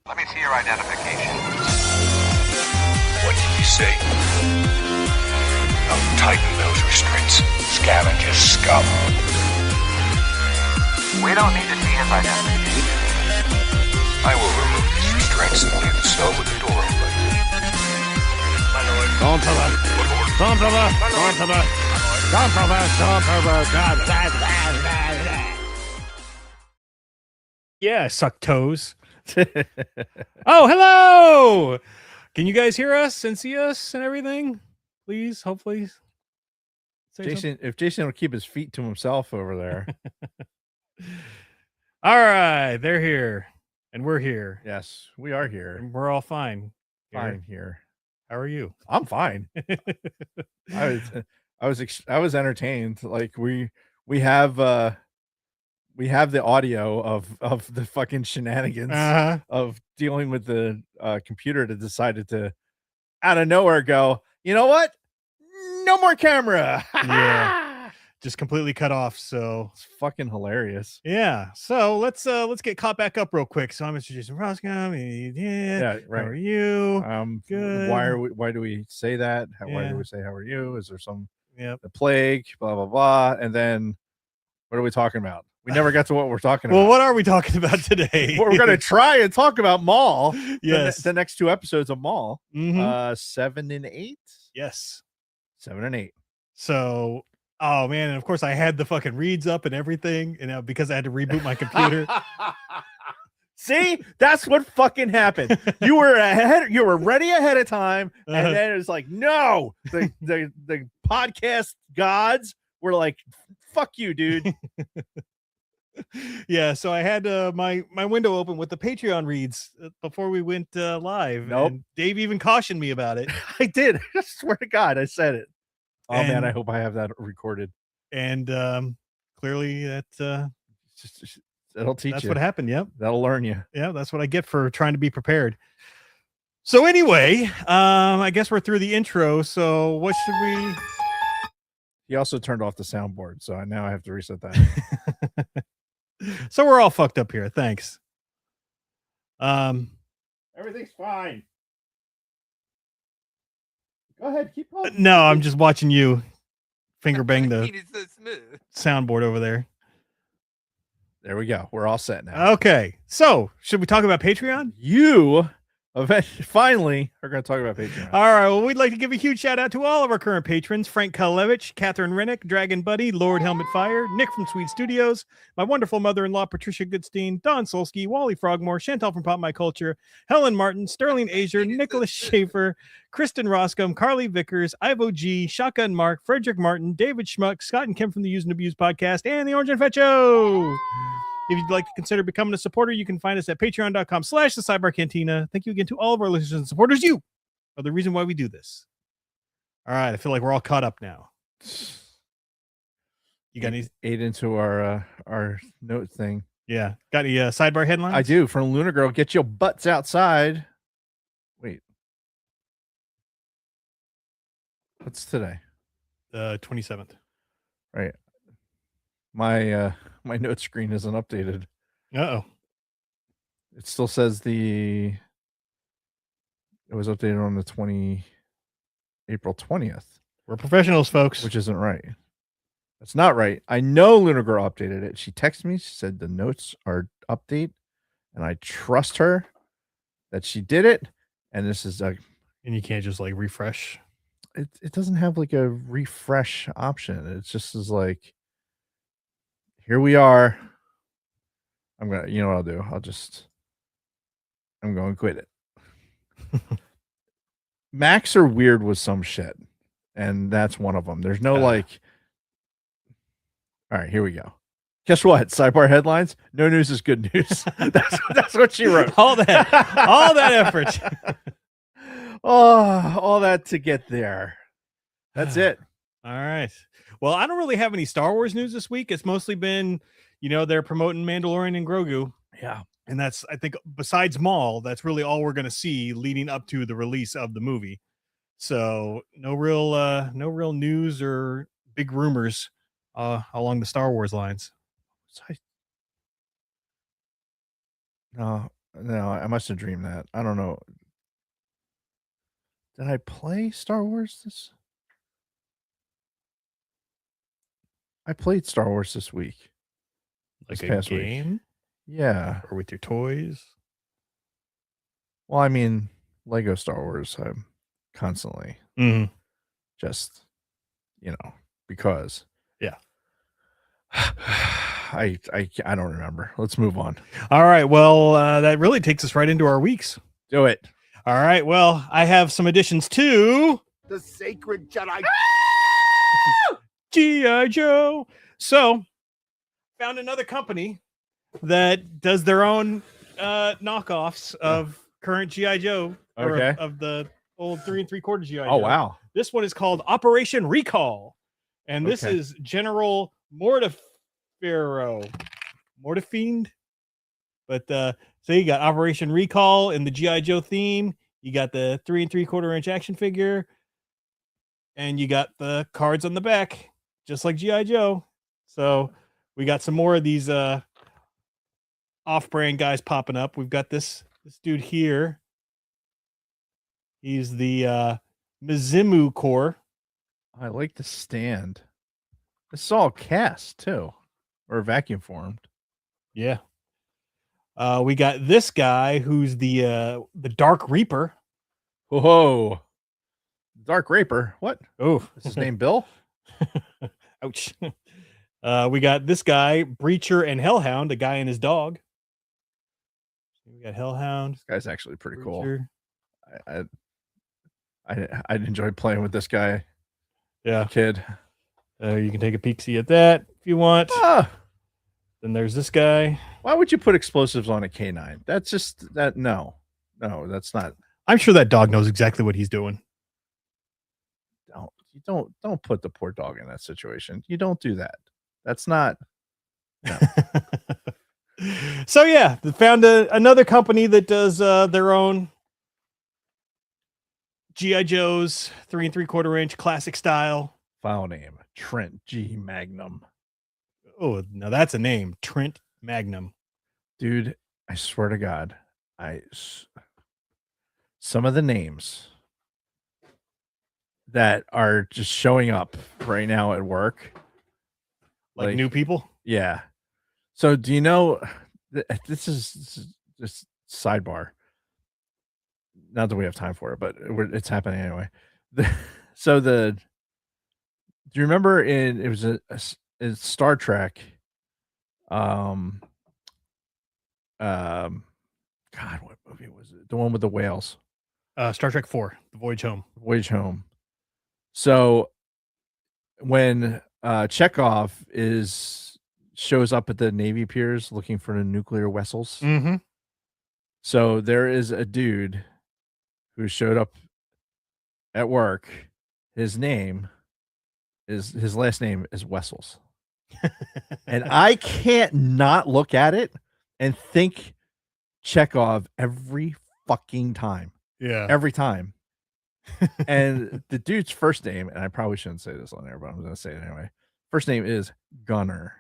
Let me see your identification. What did you say? I'll tighten those restraints. Scavenger scum. We don't need to see his identification. I will remove these restraints and leave the cell with the door open. My lord. Don't tell us. Don't tell us. Don't tell us. Don't tell us. Don't tell us. Yeah, suck toes. Oh, hello! Can you guys hear us and see us and everything? Please, hopefully. Say Jason, something. if Jason will keep his feet to himself over there. All right, they're here, and we're here. Yes, we are here. And we're all fine. Fine here. How are you? I'm fine. I was entertained. Like we have the audio of the fucking shenanigans of dealing with the computer that decided to out of nowhere go, you know what? No more camera. Yeah. Just completely cut off. So it's fucking hilarious. Yeah. So let's get caught back up real quick. So I'm Mr. Jason Roscom. Yeah, right. How are you? Good. Why do we say that? Why do we say how are you? Is there some the plague? Blah blah blah. And then what are we talking about? We never got to what we're talking about. Well, what are we talking about today? We're going to try and talk about Maul. Yes. The next two episodes of Maul. Mhm. 7 and 8. Yes. 7 and 8. So, oh man, and of course I had the fucking reads up and everything, and because I had to reboot my computer. See, that's what fucking happened. You were ahead. You were ready ahead of time, and then it was like, no. The podcast gods were like, fuck you, dude. Yeah, so I had my window open with the Patreon reads before we went live. Nope. And Dave even cautioned me about it. I did. I swear to God, I said it. Oh And- man, I hope I have that recorded. And clearly that's That'll teach that's you. what happened. Yep. That'll learn you. Yeah, that's what I get for trying to be prepared. So anyway, I guess we're through the intro. So what should we? He also turned off the soundboard, so now I have to reset that. So we're all fucked up here. Thanks. Everything's fine. Go ahead, keep on. No, I'm just watching you finger bang the It's so smooth. soundboard over there. There we go. We're all set now. Okay, so should we talk about Patreon? You finally are going to talk about Patreon. All right. Well, we'd like to give a huge shout out to all of our current patrons: Frank Kalevich, Catherine Rennick, Dragon Buddy, Lord Helmet Fire, Nick from Sweet Studios, my wonderful mother-in-law Patricia Goodstein, Don Solsky, Wally Frogmore, Chantal from Pop My Culture, Helen Martin, Sterling Azier, Nicholas Schaefer, Kristen Roscom, Carly Vickers, Ivo G, Shotgun Mark, Frederick Martin, David Schmuck, Scott and Kim from the Use and Abuse podcast, and the Orange and Fetch Show. If you'd like to consider becoming a supporter, you can find us at patreon.com/thesidebarcantina. Thank you again to all of our listeners and supporters. You are the reason why we do this. All right. I feel like we're all caught up now. You got any? Ate into our note thing. Yeah. Got any sidebar headlines? I do. From Luna Girl, get your butts outside. Wait. What's today? 27th. Right. My note screen isn't updated. Uh-oh. It still says it was updated on the April 20th. We're professionals, folks. Which isn't right. That's not right. I know Luna Girl updated it. She texted me. She said the notes are update, and I trust her that she did it. And this is and you can't just like refresh. It doesn't have like a refresh option. It just is like, here we are. You know what I'll do? I'm going to quit it. Macs are weird with some shit, and that's one of them. There's no like. All right, here we go. Guess what? Sidebar headlines. No news is good news. That's what she wrote. all that effort. All that to get there. That's it. All right. Well, I don't really have any Star Wars news this week. It's mostly been, they're promoting Mandalorian and Grogu. Yeah. And that's, I think, besides Maul, that's really all we're going to see leading up to the release of the movie. So no real news or big rumors along the Star Wars lines. No, No, I must have dreamed that. I don't know. Did I play Star Wars this? I played Star Wars this week. Like This a past week. game Yeah. or with your toys? Well, I mean, Lego Star Wars. I'm constantly Mm-hmm. just, because. Yeah. I don't remember. Let's move on. All right. Well, that really takes us right into our weeks. Do it. All right. Well, I have some additions to The sacred Jedi. G.I. Joe. So, found another company that does their own knockoffs of current G.I. Joe. Or Okay. of the old 3 3/4 G.I. Joe. Oh, wow. This one is called Operation Recall. And this Okay. is General Mortifiend. But so you got Operation Recall in the G.I. Joe theme. You got the 3 3/4 inch action figure. And you got the cards on the back, just like G.I. Joe. So we got some more of these off-brand guys popping up. We've got this dude here. He's the Mizimu Corps. I like the stand. This is all cast too, or vacuum formed. Yeah. We got this guy who's the Dark Reaper. Whoa. Dark Raper. What? Oh, Is his name Bill? ouch. We got this guy, Breacher and Hellhound, a guy and his dog. We got Hellhound. This guy's actually pretty cool. Breacher. I'd enjoy playing with this guy. Yeah. Kid. You can take a peek see at that if you want. Ah, Then there's this guy. why would you put explosives on a K9? That's just that. No, that's not. I'm sure that dog knows exactly what he's doing. Don't put the poor dog in that situation. You don't do that. That's not. No. So yeah, they found another company that does their own G.I. Joe's 3 3/4 inch classic style. File name Trent G Magnum. Oh, now that's a name, Trent Magnum. Dude, I swear to God, some of the names that are just showing up right now at work, Like new people. Yeah. So do you know? This is just sidebar. Not that we have time for it, but it's happening anyway. Do you remember in Star Trek? God, what movie was it? The one with the whales. Star Trek 4, The Voyage Home. Voyage Home. So when Chekhov shows up at the Navy piers looking for the nuclear vessels. Mm-hmm. So there is a dude who showed up at work. His last name is Wessels. And I can't not look at it and think Chekhov every fucking time. Yeah. Every time. And the dude's first name, and I probably shouldn't say this on there, but I'm going to say it anyway. First name is Gunner.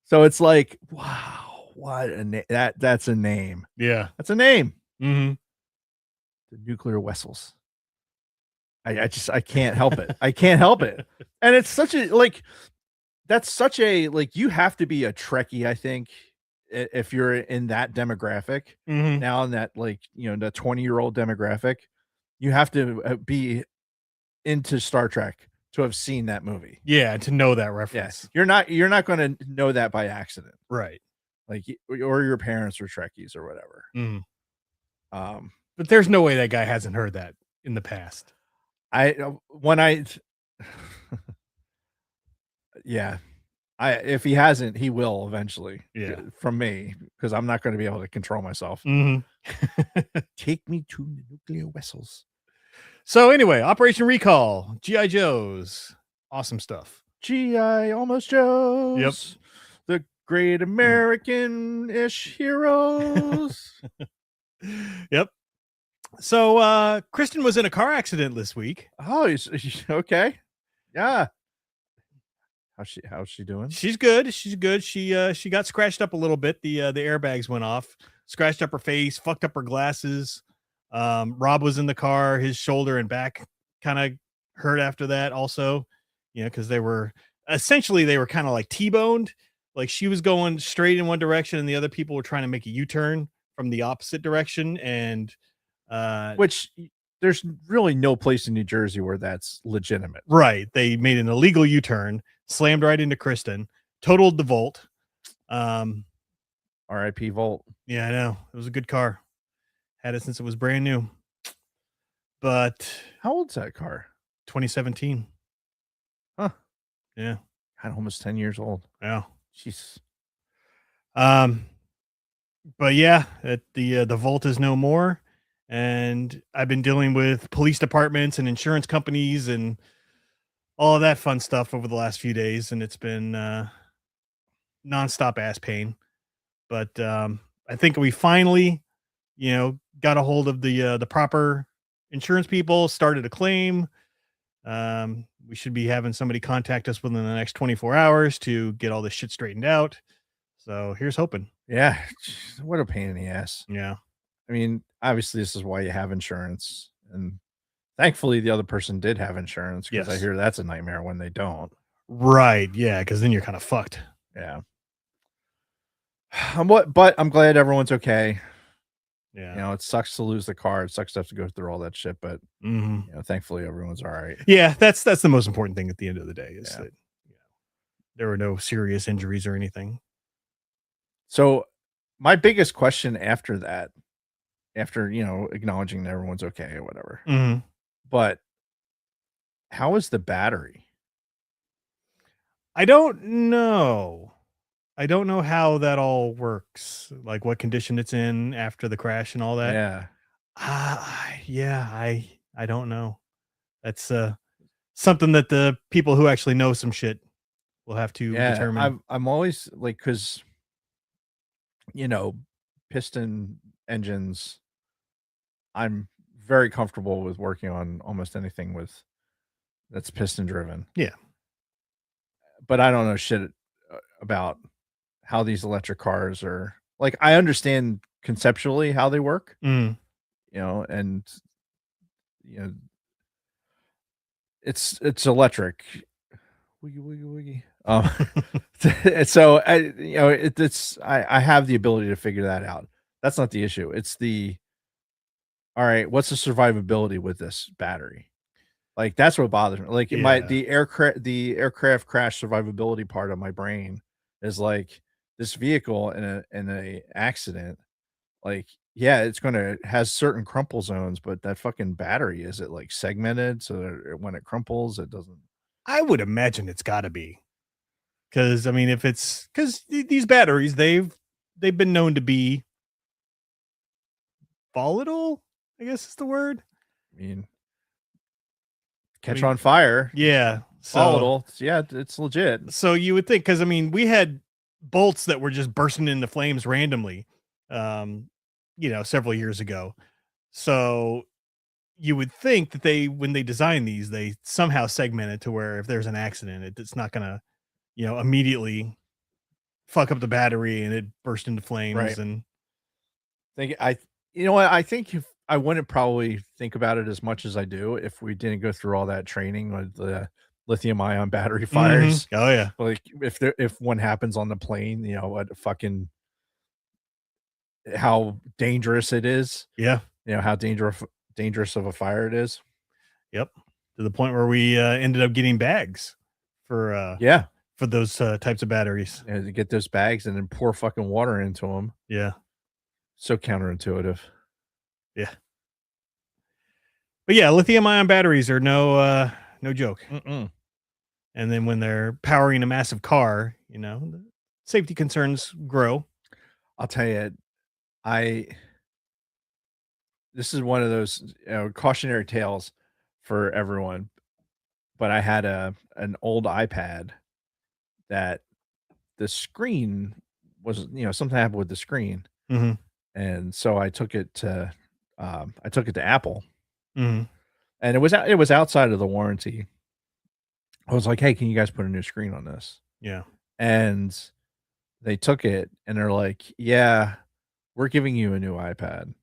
So it's like, wow, what a name. That's a name. Yeah. That's a name. Mm-hmm. The nuclear vessels. I can't help it. I can't help it. And it's such a, that's such a, you have to be a Trekkie, I think, if you're in that demographic. Mm-hmm. Now in that, the 20-year-old demographic, you have to be into Star Trek to have seen that movie. Yeah, to know that reference. Yes. You're not going to know that by accident. Right. Or your parents are Trekkies or whatever. Mm. But there's no way that guy hasn't heard that in the past. If he hasn't, he will eventually. Yeah. From me, because I'm not going to be able to control myself. Mm-hmm. Take me to the nuclear vessels. So anyway, Operation Recall, G.I. Joe's, awesome stuff. G.I. Almost Joe's. Yep. The great American-ish heroes. Yep. So Kristen was in a car accident this week. Oh, he's okay. Yeah. How's she doing? She's good. She's good. She got scratched up a little bit. The airbags went off. scratched up her face, fucked up her glasses. Rob was in the car, his shoulder and back kind of hurt after that also, because they were kind of like T-boned. Like she was going straight in one direction and the other people were trying to make a U-turn from the opposite direction. And which there's really no place in New Jersey where that's legitimate. Right. They made an illegal U-turn, slammed right into Kristen, totaled the Volt. R.I.P. Volt. Yeah, I know. It was a good car. Had it since it was brand new. But how old's that car? 2017. Huh. Yeah. God, almost 10 years old. Yeah. Jeez. But yeah, the Volt is no more. And I've been dealing with police departments and insurance companies and all of that fun stuff over the last few days. And it's been nonstop ass pain. But I think we finally, got a hold of the proper insurance people, started a claim. We should be having somebody contact us within the next 24 hours to get all this shit straightened out. So here's hoping. Yeah. What a pain in the ass. Yeah. I mean, obviously this is why you have insurance, and thankfully the other person did have insurance, because I hear that's a nightmare when they don't. Right. Yeah. Because then you're kind of fucked. Yeah. But I'm glad everyone's okay. Yeah. It sucks to lose the car. It sucks to have to go through all that shit, but thankfully everyone's all right. Yeah, that's the most important thing at the end of the day is that there were no serious injuries or anything. So my biggest question after that, after acknowledging that everyone's okay or whatever, but how is the battery? I don't know. I don't know how that all works, like what condition it's in after the crash and all that. I don't know. That's something that the people who actually know some shit will have to determine. I'm always like, because piston engines, I'm very comfortable with working on almost anything that's piston driven. Yeah. But I don't know shit about how these electric cars are. Like, I understand conceptually how they work, and it's electric. Wiggy, wiggy. So I have the ability to figure that out. That's not the issue. It's all right, what's the survivability with this battery? Like, that's what bothers me. Like, the aircraft crash survivability part of my brain is like, this vehicle in a accident, like, yeah, it's has certain crumple zones, but that fucking battery, is it like segmented so that when it crumples, it doesn't? I would imagine it's got to be, because I mean, because these batteries, they've been known to be volatile, I guess is the word. I mean, catch on fire. Yeah. So, volatile. Yeah, it's legit. So you would think, because I mean, we had bolts that were just bursting into flames randomly, several years ago. So you would think that when they design these, they somehow segment it to where if there's an accident, it's not gonna, immediately fuck up the battery and it burst into flames. Right. And I think I wouldn't probably think about it as much as I do if we didn't go through all that training with the lithium ion battery fires. Oh yeah. Like, if one happens on the plane, how dangerous it is. Yeah. How dangerous of a fire it is. Yep. To the point where we ended up getting bags for those types of batteries. Yeah, to get those bags and then pour fucking water into them. Yeah. So counterintuitive. Yeah. But yeah, lithium ion batteries are no joke. And then when they're powering a massive car, the safety concerns grow. I'll tell you, this is one of those cautionary tales for everyone. But I had an old iPad that the screen was, something happened with the screen. And so I took it to Apple. And it was outside of the warranty. I was like, hey, can you guys put a new screen on this? Yeah. And they took it and they're like, yeah, we're giving you a new iPad.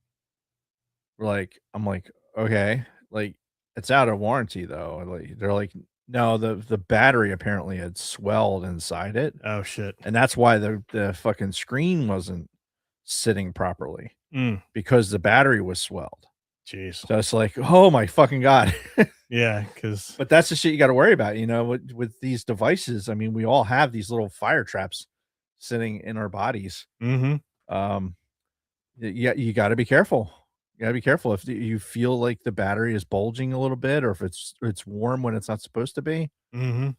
I'm like, okay, like it's out of warranty though. Like they're like, no, the battery apparently had swelled inside it, Oh shit. and that's why the fucking screen wasn't sitting properly Mm, because the battery was swelled. jeez. So it's like, oh my fucking god. Yeah, because But that's the shit you got to worry about, you know, with these devices. I mean, we all have these little fire traps sitting in our bodies. Um, yeah, you got to be careful. You got to be careful if you feel like the battery is bulging a little bit, or if it's warm when it's not supposed to be. You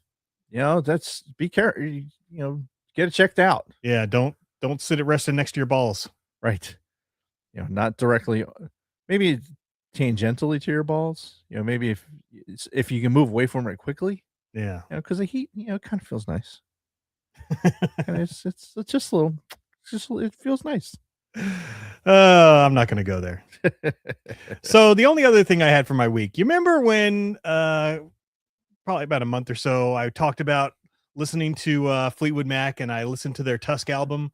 know, that's be careful. You know, get it checked out. Yeah, don't sit it resting next to your balls. Right. You know, not directly, maybe tangentially to your balls. You know, maybe if you can move away from it quickly. Yeah. You know, because the heat, you know, kind of feels nice. And it's just a little, it feels nice. I'm not going to go there. So the only other thing I had for my week, you remember when probably about a month or so, I talked about listening to Fleetwood Mac, and I listened to their Tusk album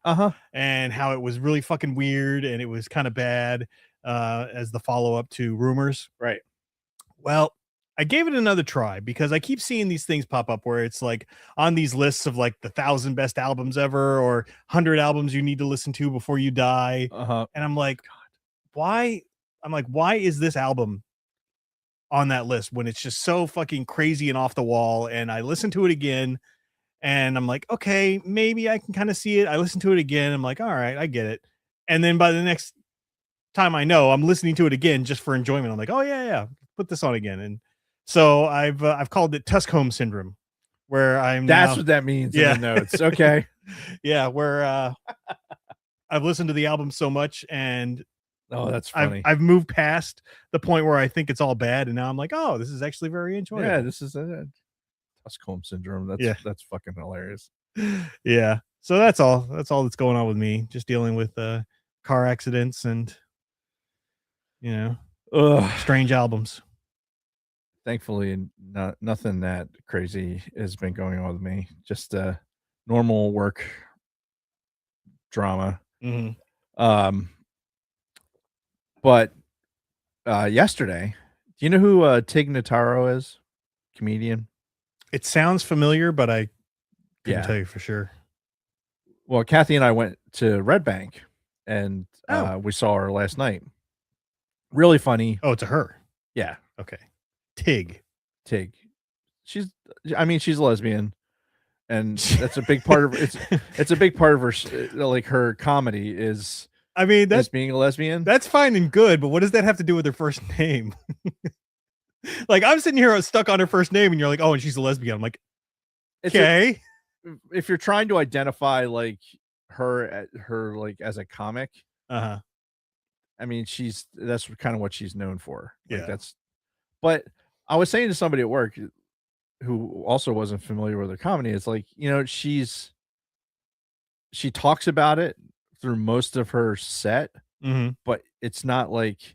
and how it was really fucking weird and it was kind of bad as the follow-up to Rumors. Right. Well, I gave it another try because I keep seeing these things pop up where it's like on these lists of like the 1,000 best albums ever or 100 albums you need to listen to before you die. And I'm like, why? I'm like, why is this album on that list when it's just so fucking crazy and off the wall? And I listened to it again and I'm like, okay, maybe I can kind of see it. I listened to it again. I'm like, all right, I get it. And then by the next time I know, I'm listening to it again just for enjoyment. I'm like, oh yeah, put this on again. And so I've called it Tuskholm syndrome, where that's what that means. Yeah. In the notes. Okay. Yeah, where I've listened to the album so much and that's funny. I've moved past the point where I think it's all bad, and now I'm like, oh, this is actually very enjoyable. Yeah, this is a Tuskholm syndrome. That's fucking hilarious. Yeah. So that's all that's going on with me. Just dealing with car accidents and strange albums. Thankfully, nothing that crazy has been going on with me. Just normal work drama. But yesterday, do you know who Tig Notaro is? Comedian. It sounds familiar, but I couldn't tell you for sure. Well, Kathy and I went to Red Bank, and we saw her last night. Really funny. Oh, it's a her. Yeah. Okay. Tig. She's a lesbian, and that's a big part of it's a big part of her, like her comedy is. I mean, that's being a lesbian. That's fine and good, but what does that have to do with her first name? Like, I'm sitting here stuck on her first name, and you're like, oh, and she's a lesbian. I'm like, okay. If you're trying to identify like her like as a comic, I mean, that's kind of what she's known for. Like, but I was saying to somebody at work who also wasn't familiar with her comedy, it's like, you know, she talks about it through most of her set, but it's not like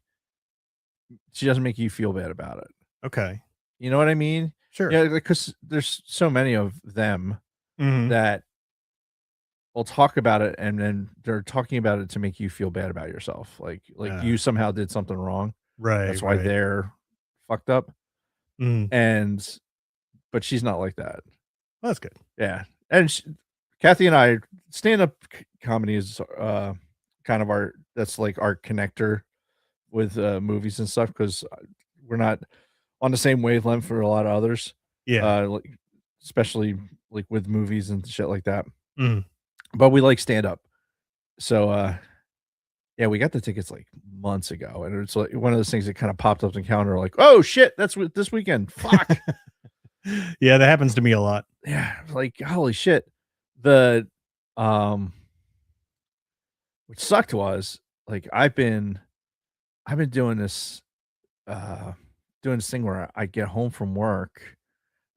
she doesn't make you feel bad about it. Okay. You know what I mean? Sure. Yeah, because there's so many of them that will talk about it, and then they're talking about it to make you feel bad about yourself. Like you somehow did something wrong. Right. That's why they're fucked up. But she's not like that. Well, that's good. Yeah. And Kathy and I, stand-up comedy is kind of that's like our connector with movies and stuff, because we're not on the same wavelength for a lot of others. Yeah. Especially like with movies and shit like that. But we like stand-up. So yeah, we got the tickets like months ago, and it's like one of those things that kind of popped up on the calendar, like, oh shit, that's this weekend. Fuck. Yeah, that happens to me a lot. Yeah, like holy shit. The which sucked was like I've been doing this thing where I get home from work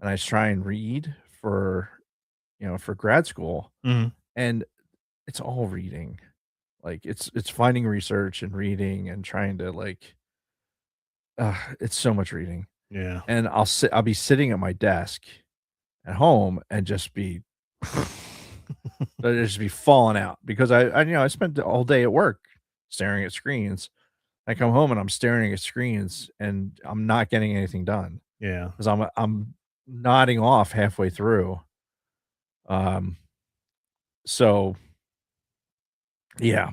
and I try and read for grad school, and it's all reading. Like it's finding research and reading and trying to like it's so much reading. Yeah. And I'll be sitting at my desk at home and just be falling out because I spent all day at work staring at screens. I come home and I'm staring at screens and I'm not getting anything done Yeah. because I'm nodding off halfway through. So yeah,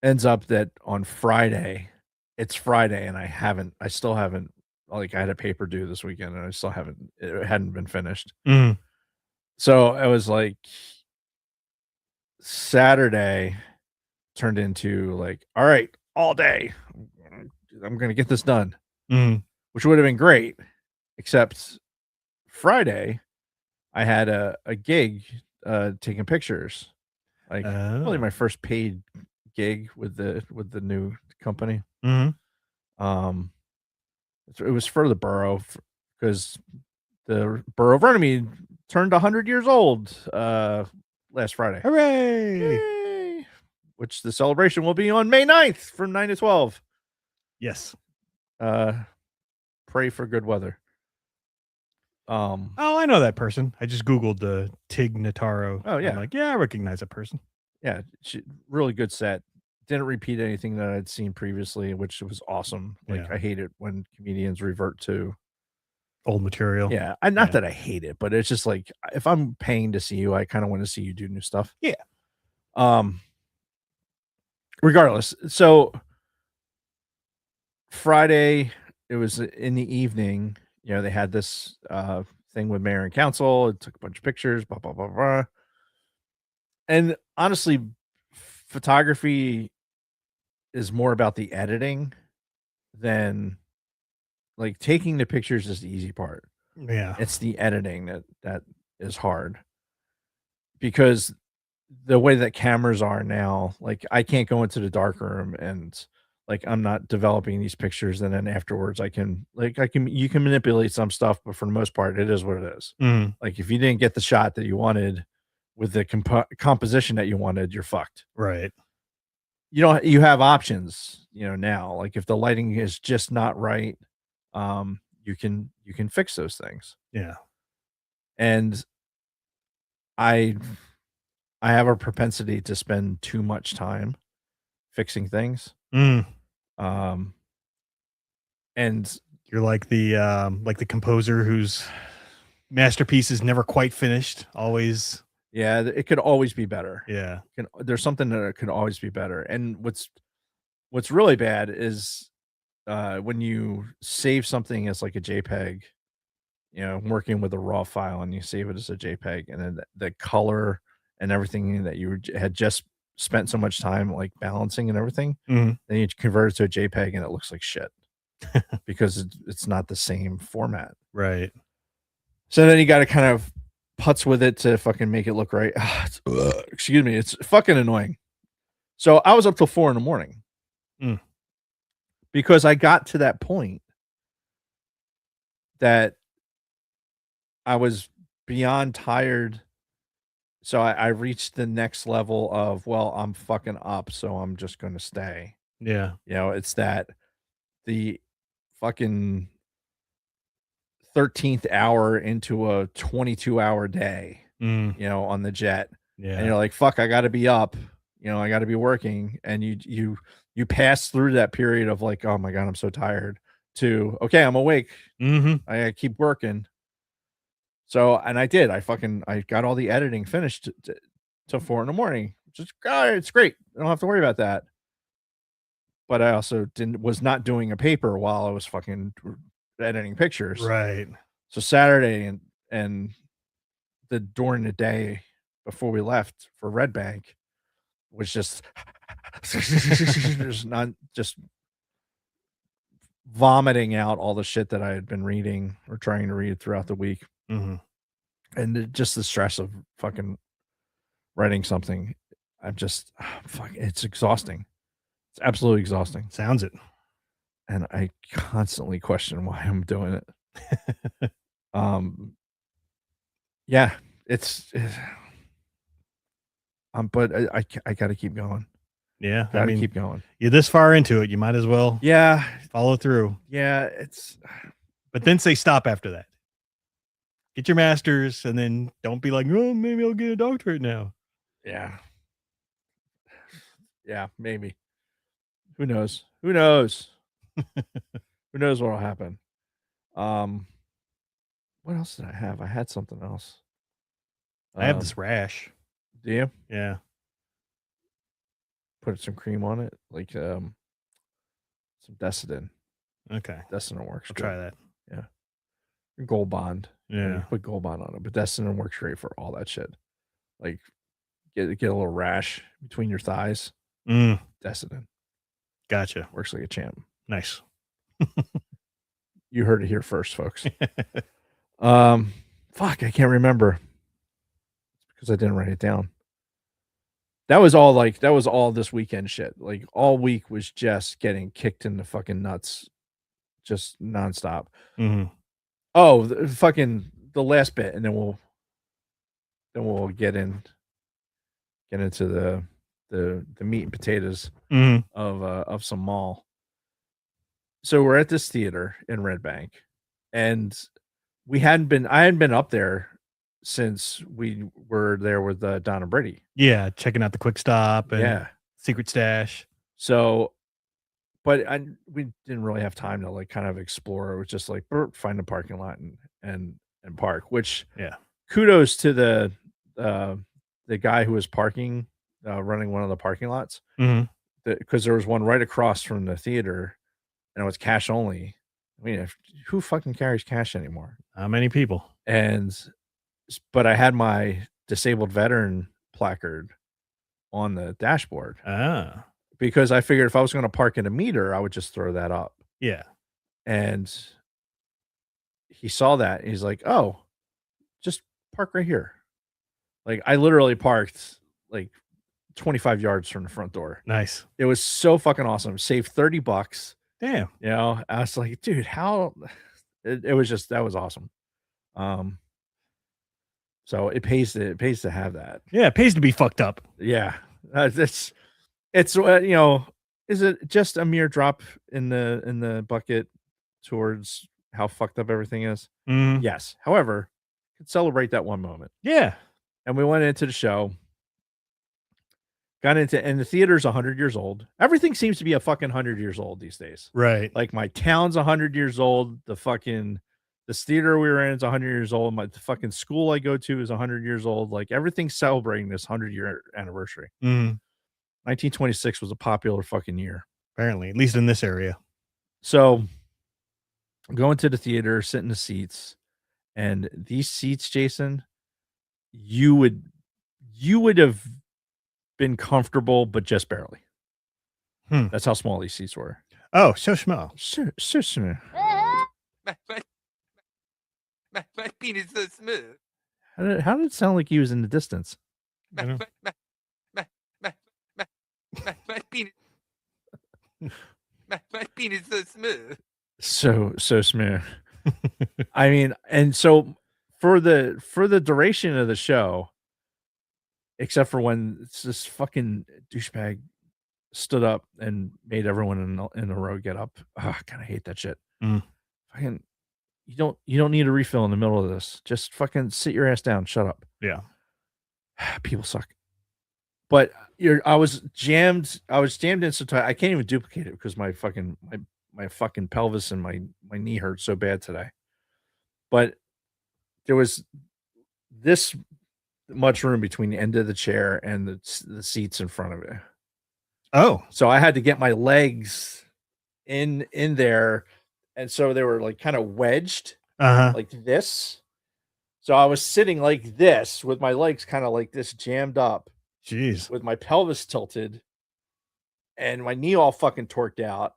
ends up that on Friday, it's Friday and I still haven't, like, I had a paper due this weekend and it hadn't been finished. Mhm. So I was like, Saturday turned into like, all right, all day, I'm gonna get this done, Mhm. which would have been great, except Friday I had a gig taking pictures, like really Oh. my first paid gig with the new company. Mhm. Um, it was for the borough because the borough of Runnymede turned 100 years old last Friday. Hooray! Yay! Which the celebration will be on May 9th from 9 to 12. Yes. Pray for good weather. Oh, I know that person. I just Googled the Tig Notaro. Oh, yeah. I'm like, yeah, I recognize that person. Yeah, really good set. Didn't repeat anything that I'd seen previously, which was awesome. Like, Yeah. I hate it when comedians revert to Old material. yeah, not Yeah. that I hate it, but it's just like if I'm paying to see you, I kind of want to see you do new stuff. Yeah. Regardless, so Friday, it was in the evening. You know, they had this thing with mayor and council. It took a bunch of pictures, blah blah blah blah. And honestly, photography is more about the editing than like taking the pictures is the easy part. Yeah. It's the editing that is hard because the way that cameras are now, like I can't go into the dark room and like I'm not developing these pictures and then afterwards you can manipulate some stuff, but for the most part, it is what it is. Mhm. Like if you didn't get the shot that you wanted with the composition that you wanted, you're fucked. Right. You have options, now. Like if the lighting is just not right, you can fix those things. Yeah. And I I have a propensity to spend too much time fixing things. Mm. Um, and You're like the composer whose masterpiece is never quite finished. Always. yeah, it could always be better. Yeah. There's something that could always be better. And what's really bad is when you save something as like a JPEG, working with a raw file and you save it as a JPEG, and then the color and everything that you had just spent so much time like balancing and everything, Mhm. then you convert it to a JPEG and it looks like shit because it's not the same format. Right. So then you got to kind of putz with it to fucking make it look right. Excuse me, it's fucking annoying. So I was up till 4 a.m. Mm. because I got to that point that I was beyond tired. So I reached the next level of, well, I'm fucking up, so I'm just going to stay. Yeah. It's that the fucking 13th hour into a 22-hour day, Mm. on the jet. And Yeah. you're like, fuck, I got to be up, I got to be working. And you pass through that period of like, oh my God, I'm so tired to, okay, I'm awake. Mhm. I gotta keep working. So, and I did. I got all the editing finished till 4 a.m, which is it's great. I don't have to worry about that. But I also was not doing a paper while I was fucking editing pictures. Right. So Saturday and during the day before we left for Red Bank was just not just vomiting out all the shit that I had been reading or trying to read throughout the week. Mhm. And just the stress of fucking writing something. It's exhausting. It's absolutely exhausting. Sounds it. And I constantly question why I'm doing it. Yeah, but I gotta keep going. Yeah. I Gotta mean, keep going. you're this far into it, you might as well Yeah, follow through. yeah, But then say stop after that. Get your master's and then don't be like, oh, maybe I'll get a doctorate now. yeah. Yeah, maybe. Who knows? Who knows? Who knows what'll happen? What else did I have? I had something else. I have this rash. Do you Yeah. put some cream on it, like some Decidin? Okay. Decidin works. I'll good. try that. Yeah. Gold Bond. Yeah. You put Gold Bond on it, but Decidin works great for all that shit. Like get a little rash between your thighs. Decidin Gotcha. works like a champ. Nice. You heard it here first, folks. Fuck, I can't remember because I didn't write it down. That was all this weekend shit. Like all week was just getting kicked in the fucking nuts, just nonstop. Oh, the last bit, and then we'll get into the meat and potatoes of some Maul. So we're at this theater in Red Bank, and I hadn't been up there since we were there with Donna Brady. Yeah, checking out the Quick Stop and Secret Stash. So, but we didn't really have time to like kind of explore. It was just like find a parking lot and park. Which kudos to the guy who was parking, running one of the parking lots, because there was one right across from the theater, and it was cash only. I mean, who fucking carries cash anymore? Not many people. But I had my disabled veteran placard on the dashboard. Because I figured if I was going to park in a meter, I would just throw that up. Yeah. And he saw that. And he's like, "Oh, just park right here." Like I literally parked like 25 yards from the front door. Nice. It was so fucking awesome. Saved $30. Damn. You know, I was like, dude, how it was just, that was awesome. So it pays to have that. Yeah, it pays to be fucked up. Yeah. It's you know, is it just a mere drop in the bucket towards how fucked up everything is? Yes. However, could celebrate that one moment. Yeah. And we went into the show. And the theater's 100 years old. Everything seems to be a fucking 100 years old these days. Right. Like my town's 100 years old. This theater we were in is 100 years old. The fucking school I go to is 100 years old. Like everything's celebrating this 100-year anniversary. 1926 was a popular fucking year. Apparently, at least in this area. So going to the theater, sit in the seats, and these seats, Jason, you would have been comfortable, but just barely. That's how small these seats were. Oh, so small. So small. My penis is so smooth. How did it sound like he was in the distance? My penis. My penis is so smooth. So smooth. I mean, and so for the duration of the show, except for when this fucking douchebag stood up and made everyone in the row get up. I kind of hate that shit. Fucking, you don't need a refill in the middle of this. Just fucking sit your ass down. Shut up. Yeah. People suck. But I was jammed in so tight I can't even duplicate it because my fucking pelvis and my knee hurt so bad today. But there was this much room between the end of the chair and the seats in front of it. Oh, so I had to get my legs in there, and so they were like kind of wedged like this. So I was sitting like this with my legs kind of like this jammed up. Jeez. With my pelvis tilted and my knee all fucking torqued out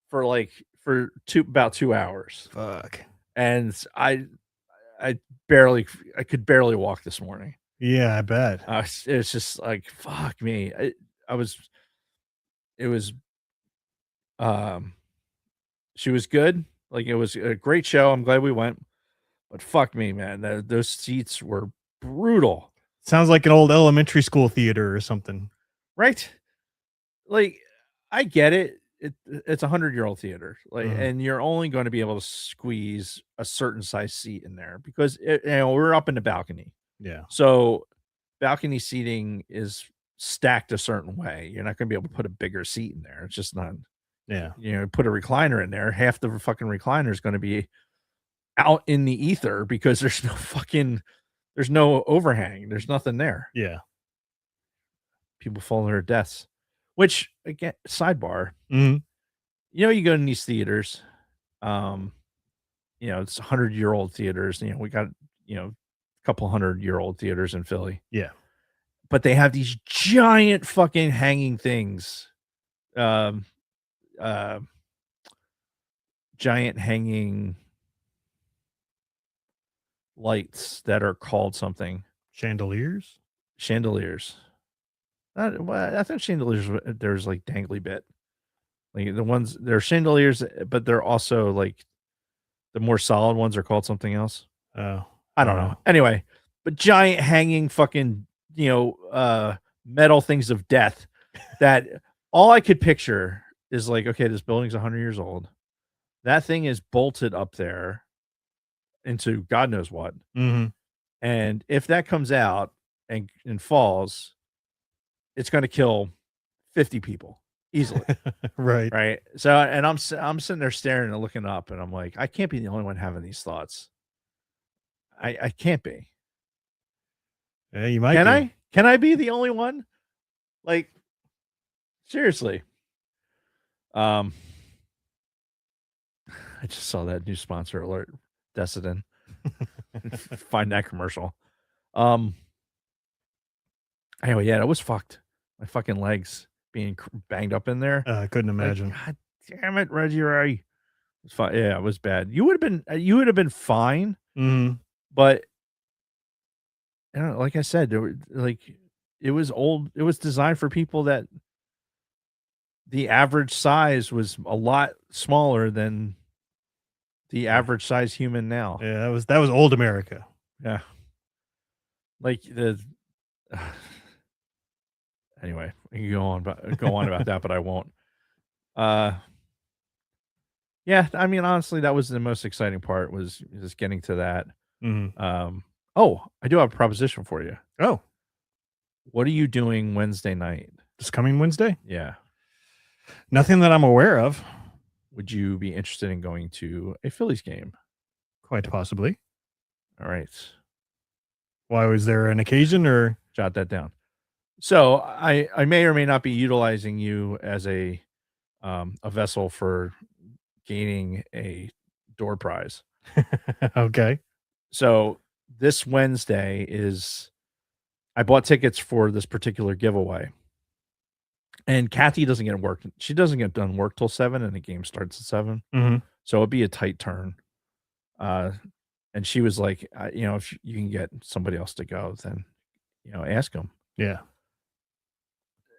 for about 2 hours. Fuck. And I could barely walk this morning. Yeah, I bet. It's just like, fuck me. She was good. Like it was a great show. I'm glad we went, but fuck me, man. Those seats were brutal. Sounds like an old elementary school theater or something. Right? Like, I get it. It's a 100-year-old theater. Like, and you're only going to be able to squeeze a certain size seat in there because we're up in the balcony. Yeah. So balcony seating is stacked a certain way. You're not going to be able to put a bigger seat in there. It's just not. Yeah. Put a recliner in there. Half the fucking recliner is going to be out in the ether because there's no overhang. There's nothing there. Yeah. People fall to their deaths. Which again, sidebar. Mhm. You go in these theaters. It's 100-year-old theaters. We got a couple 100-year-old theaters in Philly. Yeah. But they have these giant fucking hanging things. Giant hanging lights that are called something. Chandeliers. I think chandeliers, there's like dangly bit. Like the ones, they're chandeliers, but they're also like the more solid ones are called something else. Oh, I don't know. Anyway, but giant hanging fucking, metal things of death that all I could picture is like, okay, this building's 100 years old. That thing is bolted up there into God knows what. Mm-hmm. And if that comes out and falls, it's going to kill 50 people easily. Right. So, and I'm sitting there staring and looking up, and I'm like, I can't be the only one having these thoughts. I can't be. Yeah, you might. Can I be the only one? Like, seriously. I just saw that new sponsor alert. Desitin. Find that commercial. Anyway, yeah, it was fucked. My fucking legs being banged up in there. I couldn't imagine. Like, God damn it, Reggie Ray. It's fine. Yeah, it was bad. You would have been fine. Mm-hmm. But like I said, it was old. It was designed for people that the average size was a lot smaller than the average size human now. Yeah, that was old America. Yeah. Like anyway, I can go on about that, but I won't. Yeah, I mean, honestly, that was the most exciting part, was just getting to that. Mm-hmm. I do have a proposition for you. Oh, what are you doing Wednesday night? This coming Wednesday? Yeah. Nothing that I'm aware of. Would you be interested in going to a Phillies game? Quite possibly. All right. Why, was there an occasion, or jot that down? So I may or may not be utilizing you as a vessel for gaining a door prize. Okay. So this Wednesday I bought tickets for this particular giveaway. And Kathy doesn't get work. She doesn't get done work till 7, and the game starts at 7. Mm-hmm. So it'd be a tight turn. And she was like, if you can get somebody else to go, then, ask them. Yeah.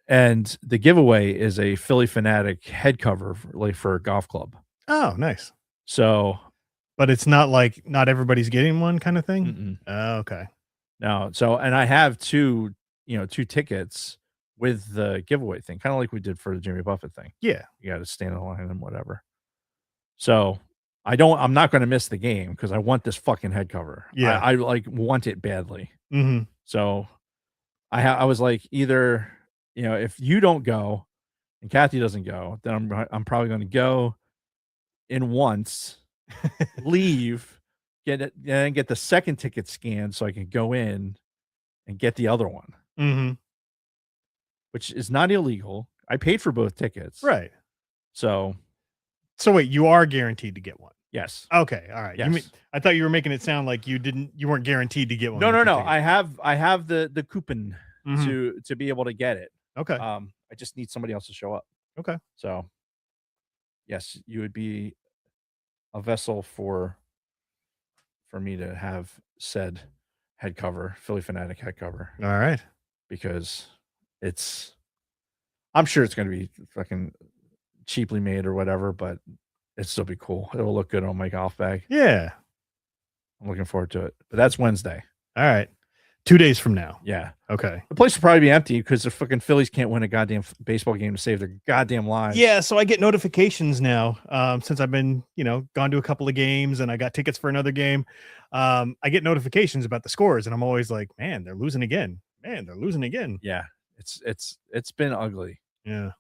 And the giveaway is a Philly Fanatic head cover for a golf club. Oh, nice. So, but it's not like not everybody's getting one kind of thing. Mm-mm. Oh, okay. No. So, and I have two tickets with the giveaway thing, kind of like we did for the Jimmy Buffett thing. Yeah. You got to stand in line and whatever. So I'm not going to miss the game because I want this fucking head cover. Yeah. I want it badly. Mm-hmm. So I was like, either, if you don't go and Kathy doesn't go, then I'm probably going to go in once, leave, get it, and get the second ticket scanned so I can go in and get the other one. Mm-hmm. Which is not illegal. I paid for both tickets. Right. So wait, you are guaranteed to get one? Yes. Okay. All right. Yes. I thought you were making it sound like you weren't guaranteed to get one. No. I have the coupon Mm-hmm. to be able to get it. Okay. I just need somebody else to show up. Okay. So yes, you would be a vessel for me to have said head cover, Philly Fanatic head cover. All right. Because I'm sure it's going to be fucking cheaply made or whatever, but it'll still be cool. It'll look good on my golf bag. Yeah. I'm looking forward to it. But that's Wednesday. All right. 2 days from now. Yeah. Okay. The place will probably be empty because the fucking Phillies can't win a goddamn baseball game to save their goddamn lives. Yeah. So I get notifications now, since I've been, gone to a couple of games and I got tickets for another game. I get notifications about the scores and I'm always like, man, they're losing again. Man, they're losing again. Yeah. It's been ugly. Yeah.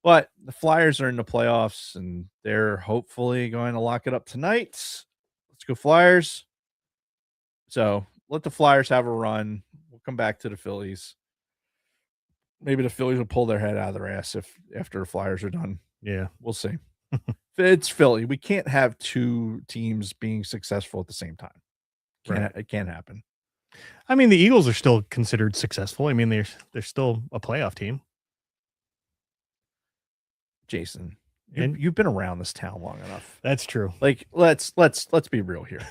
But the Flyers are in the playoffs, and they're hopefully going to lock it up tonight. Let's go Flyers. So let the Flyers have a run. We'll come back to the Phillies. Maybe the Phillies will pull their head out of their ass after the Flyers are done. Yeah. We'll see. It's Philly. We can't have two teams being successful at the same time. It can't happen. I mean, the Eagles are still considered successful. I mean, they're still a playoff team. Jason, you've been around this town long enough. That's true. Like, let's be real here.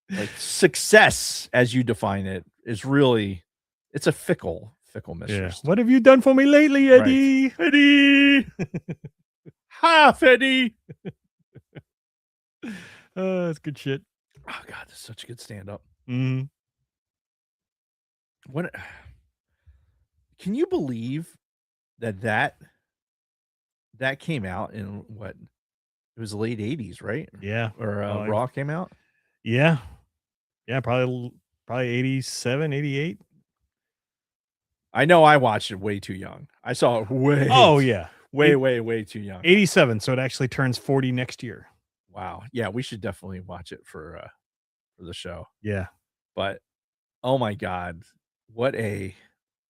Like, success, as you define it, is really, it's a fickle mistress. Yeah. What have you done for me lately, Eddie? Right. Eddie, half Eddie. That's good shit. Oh God, this is such a good stand-up. Mm-hmm. What? Can you believe that came out in what? It was the late 80s, right? Yeah. Or Raw came out? Yeah. Yeah, probably 87, 88. I know I watched it way too young. I saw it way. Oh, yeah. Way too young. 87, so it actually turns 40 next year. Wow. Yeah, we should definitely watch it for the show. Yeah. But oh my God, what an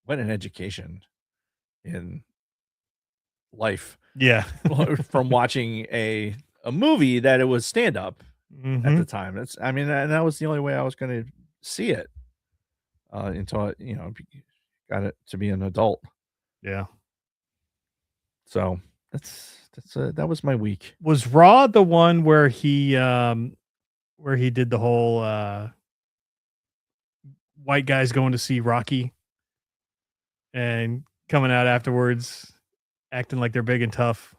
education in life. Yeah. From watching a movie that it was stand up at the time. And that was the only way I was going to see it until got it to be an adult. Yeah. So that was my week. Was Raw the one where he did the whole white guys going to see Rocky and coming out afterwards acting like they're big and tough?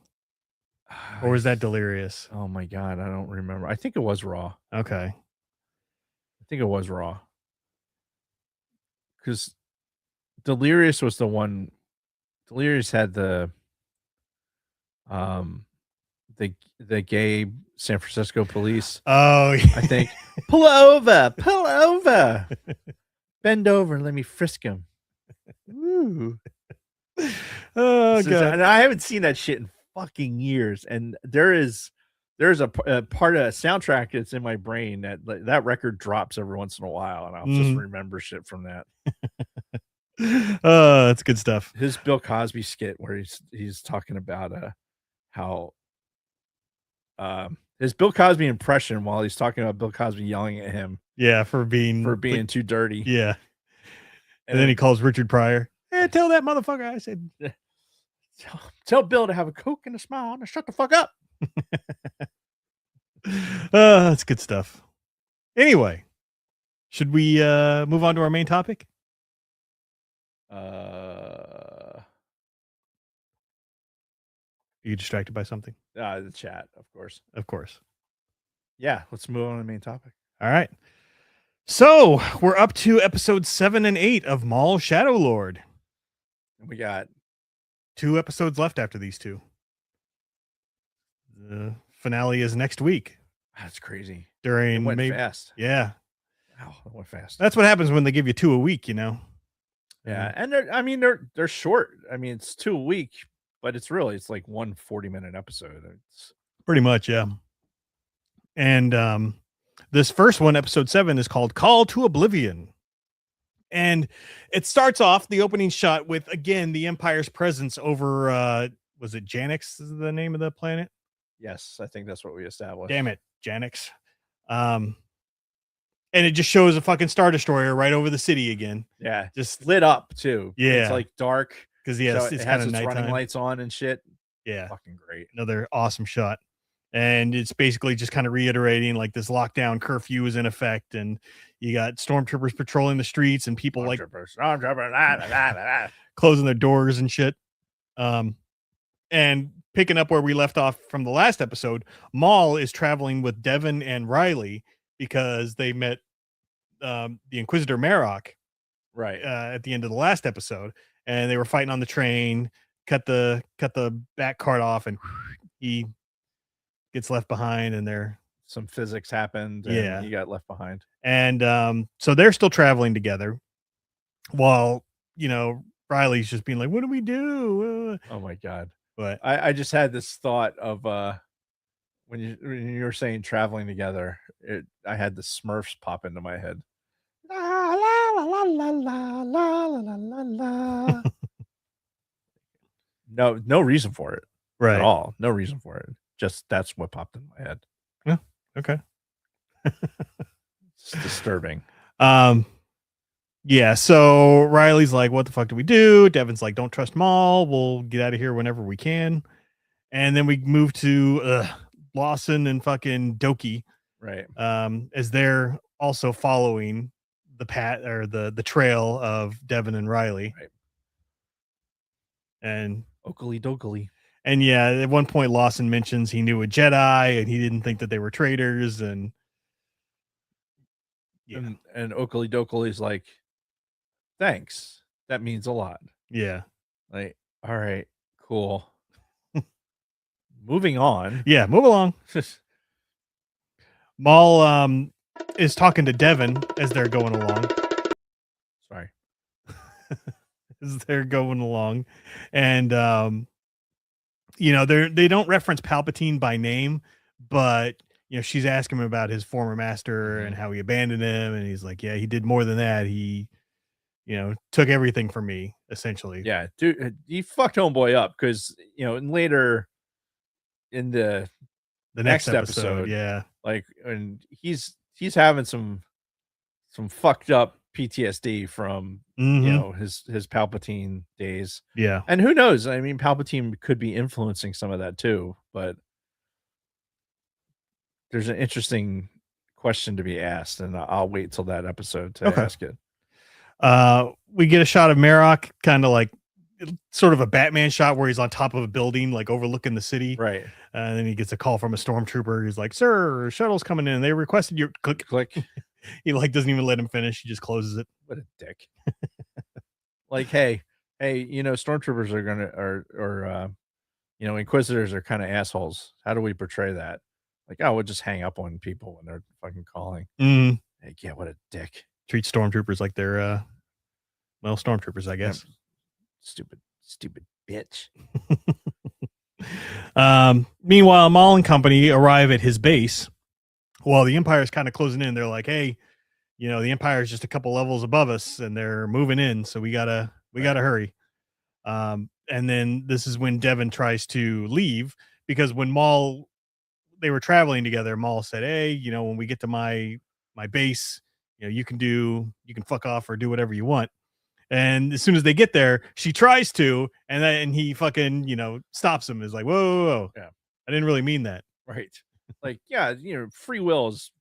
Or was that Delirious? Oh my God, I don't remember. I think it was Raw. Okay. I think it was Raw. Because Delirious was the one. Delirious had the gay San Francisco police. Oh, yeah. I think. Pull over. Bend over and let me frisk him. Ooh. Oh God. And I haven't seen that shit in fucking years. And there's a part of a soundtrack that's in my brain that record drops every once in a while, and I'll just remember shit from that. That's good stuff. His Bill Cosby skit where he's talking about how his Bill Cosby impression while he's talking about Bill Cosby yelling at him. Yeah, for being too dirty. Yeah. And then he calls Richard Pryor. Hey, tell that motherfucker I said tell Bill to have a Coke and a smile and shut the fuck up. That's good stuff. Anyway, should we move on to our main topic? Are you distracted by something? The chat, of course. Of course. Yeah, let's move on to the main topic. All right. So we're up to episodes 7 and 8 of Maul Shadow Lord. And we got 2 episodes left after these two. The finale is next week. That's crazy. It went fast. Yeah. Wow, it went fast. That's what happens when they give you 2 a week, Yeah, and they're short. I mean, it's 2 a week, but it's like one 40-minute episode. It's pretty much, yeah. And this first one, episode 7, is called Call to Oblivion. And it starts off the opening shot with, again, the Empire's presence over, was it Janix is the name of the planet? Yes, I think that's what we established. Damn it, Janix. And it just shows a fucking Star Destroyer right over the city again. Yeah, just lit up too. Yeah, it's like dark because so it's kind of of running nighttime. lights on and shit. Yeah, fucking great. Another awesome shot. And it's basically just kind of reiterating like this lockdown curfew is in effect, and you got stormtroopers patrolling the streets and people closing their doors and shit. And picking up where we left off from the last episode, Maul is traveling with Devin and Riley because they met the Inquisitor Marok right at the end of the last episode, and they were fighting on the train, cut the back cart off, and he gets left behind, and some physics happened. And yeah, he got left behind. And so they're still traveling together while Riley's just being like, "What do we do?" Oh my god! But I just had this thought of when you were saying traveling together. I had the Smurfs pop into my head. La la la la la la la la la. No reason for it at right. all. No reason for it. Just that's what popped in my head. Yeah. Okay. It's disturbing. Yeah, so Riley's like, "What the fuck do we do?" Devin's like, "Don't trust Maul. We'll get out of here whenever we can." And then we move to Lawson and fucking Doki, Right. as they're also following the the trail of Devin and Riley. Right. And Oakley dokley. And yeah, at one point Lawson mentions he knew a Jedi and he didn't think that they were traitors. And yeah, and Oakley dokley's like, thanks. That means a lot. Yeah. Like, all right, cool. Moving on. Yeah, move along. Maul is talking to Devin as they're going along. Sorry. As they're going along. And they don't reference Palpatine by name, but she's asking him about his former master and how he abandoned him, and he's like, yeah, he did more than that. He took everything from me, essentially. Yeah, dude, he fucked homeboy up because and later in the next episode, yeah, like, and he's having some fucked up PTSD from his Palpatine days. Yeah, and who knows? I mean, Palpatine could be influencing some of that too, but there's an interesting question to be asked, and I'll wait till that episode to ask it. We get a shot of Marok, kind of like sort of a Batman shot where he's on top of a building, like overlooking the city. Right. And then he gets a call from a stormtrooper. He's like, "Sir, shuttle's coming in. They requested your click." He like doesn't even let him finish. He just closes it. What a dick. Like, hey, stormtroopers are gonna or inquisitors are kind of assholes. How do we portray that? Like, oh, we'll just hang up on people when they're fucking calling. Like, yeah, what a dick. Treat stormtroopers like they're stormtroopers, I guess. Stupid bitch. Meanwhile, Maul and company arrive at his base while the Empire is kind of closing in. They're like, hey, the Empire is just a couple levels above us and they're moving in, so we gotta hurry. And then this is when Devin tries to leave, because when they were traveling together, Maul said, hey, when we get to my base, you can fuck off or do whatever you want. And as soon as they get there, she tries to, and then he fucking, stops him. Is like, whoa. Yeah. I didn't really mean that. Right. Like, yeah, free will is,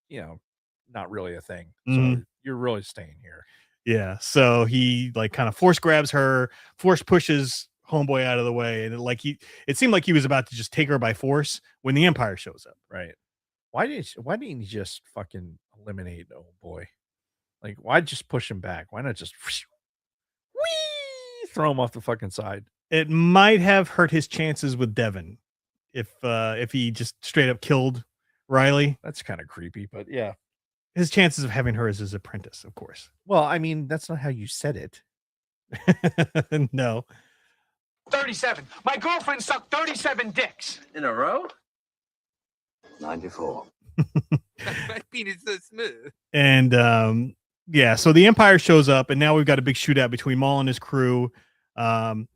not really a thing. So you're really staying here. Yeah. So he like kind of force grabs her, force pushes homeboy out of the way. And it seemed like he was about to just take her by force when the Empire shows up. Right. Why didn't he just fucking eliminate old boy? Like, why just push him back? Why not just throw him off the fucking side? It might have hurt his chances with Devin if he just straight up killed Riley. That's kind of creepy, but yeah. His chances of having her as his apprentice, of course. Well, I mean, that's not how you said it. No. 37. My girlfriend sucked 37 dicks. In a row? 94. My penis is so smooth. And yeah, so the Empire shows up, and now we've got a big shootout between Maul and his crew. And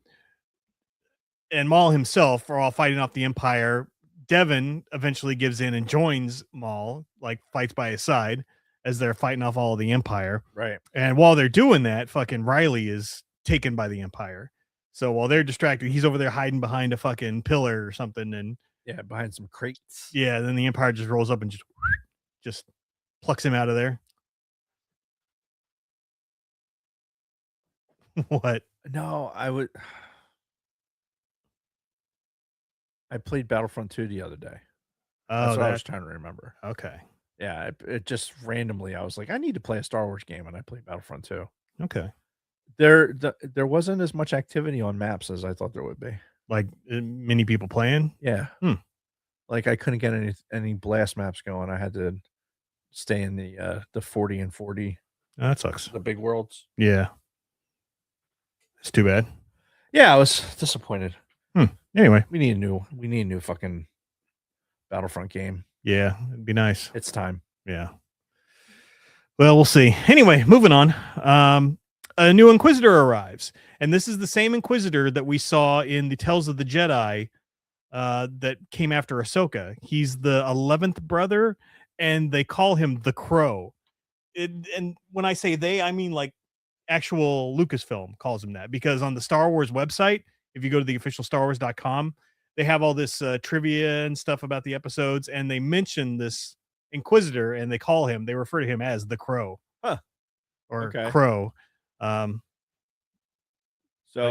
Maul himself are all fighting off the Empire. Devin eventually gives in and joins Maul, like fights by his side as they're fighting off all of the Empire. Right. And while they're doing that, fucking Riley is taken by the Empire. So while they're distracted, he's over there hiding behind a fucking pillar or something. And yeah, behind some crates. Yeah, then the Empire just rolls up and just plucks him out of there. What? No, I played Battlefront 2 the other day. That's what I was trying to remember. Okay. Yeah, it just randomly, I was like, I need to play a Star Wars game, and I played Battlefront 2. Okay. There wasn't as much activity on maps as I thought there would be. Like many people playing? Yeah. Like I couldn't get any blast maps going. I had to stay in the 40 and 40. That sucks. The big worlds. Yeah. It's too bad. Yeah, I was disappointed. Anyway, We need a new fucking Battlefront game. yeah, it'd be nice. It's time. Yeah. Well, we'll see. Anyway, moving on. A new Inquisitor arrives, and this is the same Inquisitor that we saw in the Tales of the Jedi that came after Ahsoka. He's the 11th brother, and they call him the Crow. And when I say they, I mean like actual Lucasfilm calls him that, because on the Star Wars website, if you go to the official StarWars.com, they have all this trivia and stuff about the episodes, and they mention this Inquisitor, and they refer to him as the Crow. Huh. Or Okay. Crow. So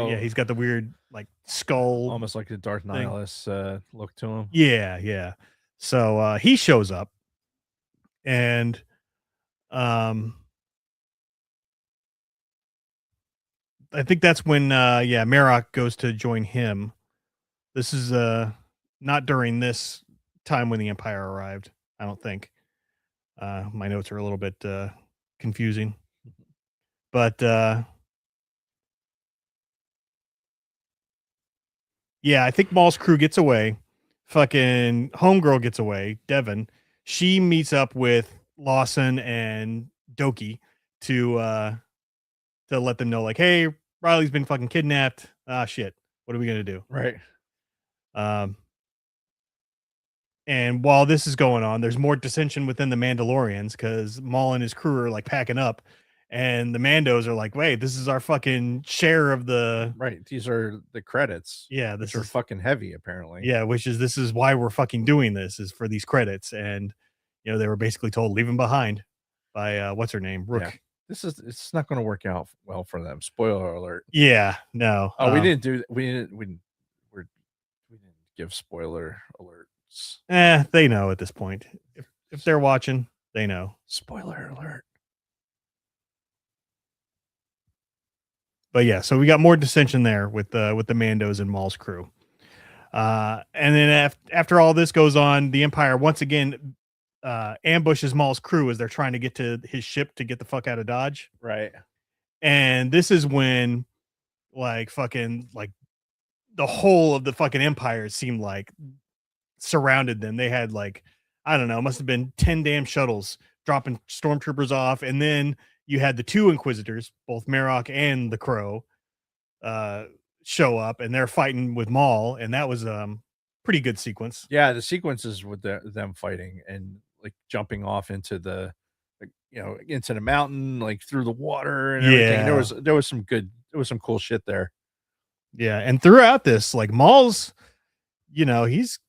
yeah, he's got the weird like skull, almost like the Darth Nihilus look to him. Yeah. So he shows up, and I think that's when Marok goes to join him. This is not during this time when the Empire arrived, I don't think. My notes are a little bit confusing. But yeah, I think Maul's crew gets away. Fucking homegirl gets away, Devin. She meets up with Lawson and Doki to let them know, like, hey, Riley's been fucking kidnapped. Ah, shit. What are we gonna do? Right. And while this is going on, there's more dissension within the Mandalorians because Maul and his crew are like packing up, and the Mandos are like, wait, this is our fucking share of the Right. These are the credits. Yeah, Which this are is fucking heavy, apparently. Yeah, this is why we're fucking doing this, is for these credits. And they were basically told leave him behind by what's her name, Rook. Yeah. It's not going to work out well for them. Spoiler alert. Yeah, no. Oh, we didn't give spoiler alerts. They know at this point. If they're watching, they know. Spoiler alert. But yeah, so we got more dissension there with the Mandos and Maul's crew. And then after all this goes on, the Empire once again ambushes Maul's crew as they're trying to get to his ship to get the fuck out of Dodge. Right. And this is when like fucking like the whole of the fucking Empire seemed like surrounded them. They had like, I don't know, must have been 10 damn shuttles dropping stormtroopers off. And then you had the two Inquisitors, both Marok and the Crow, show up, and they're fighting with Maul, and that was pretty good sequence. Yeah, the sequences with them fighting and like jumping off into the into the mountain, like through the water and everything. There was some cool shit there. Yeah, and throughout this, like Maul's, he's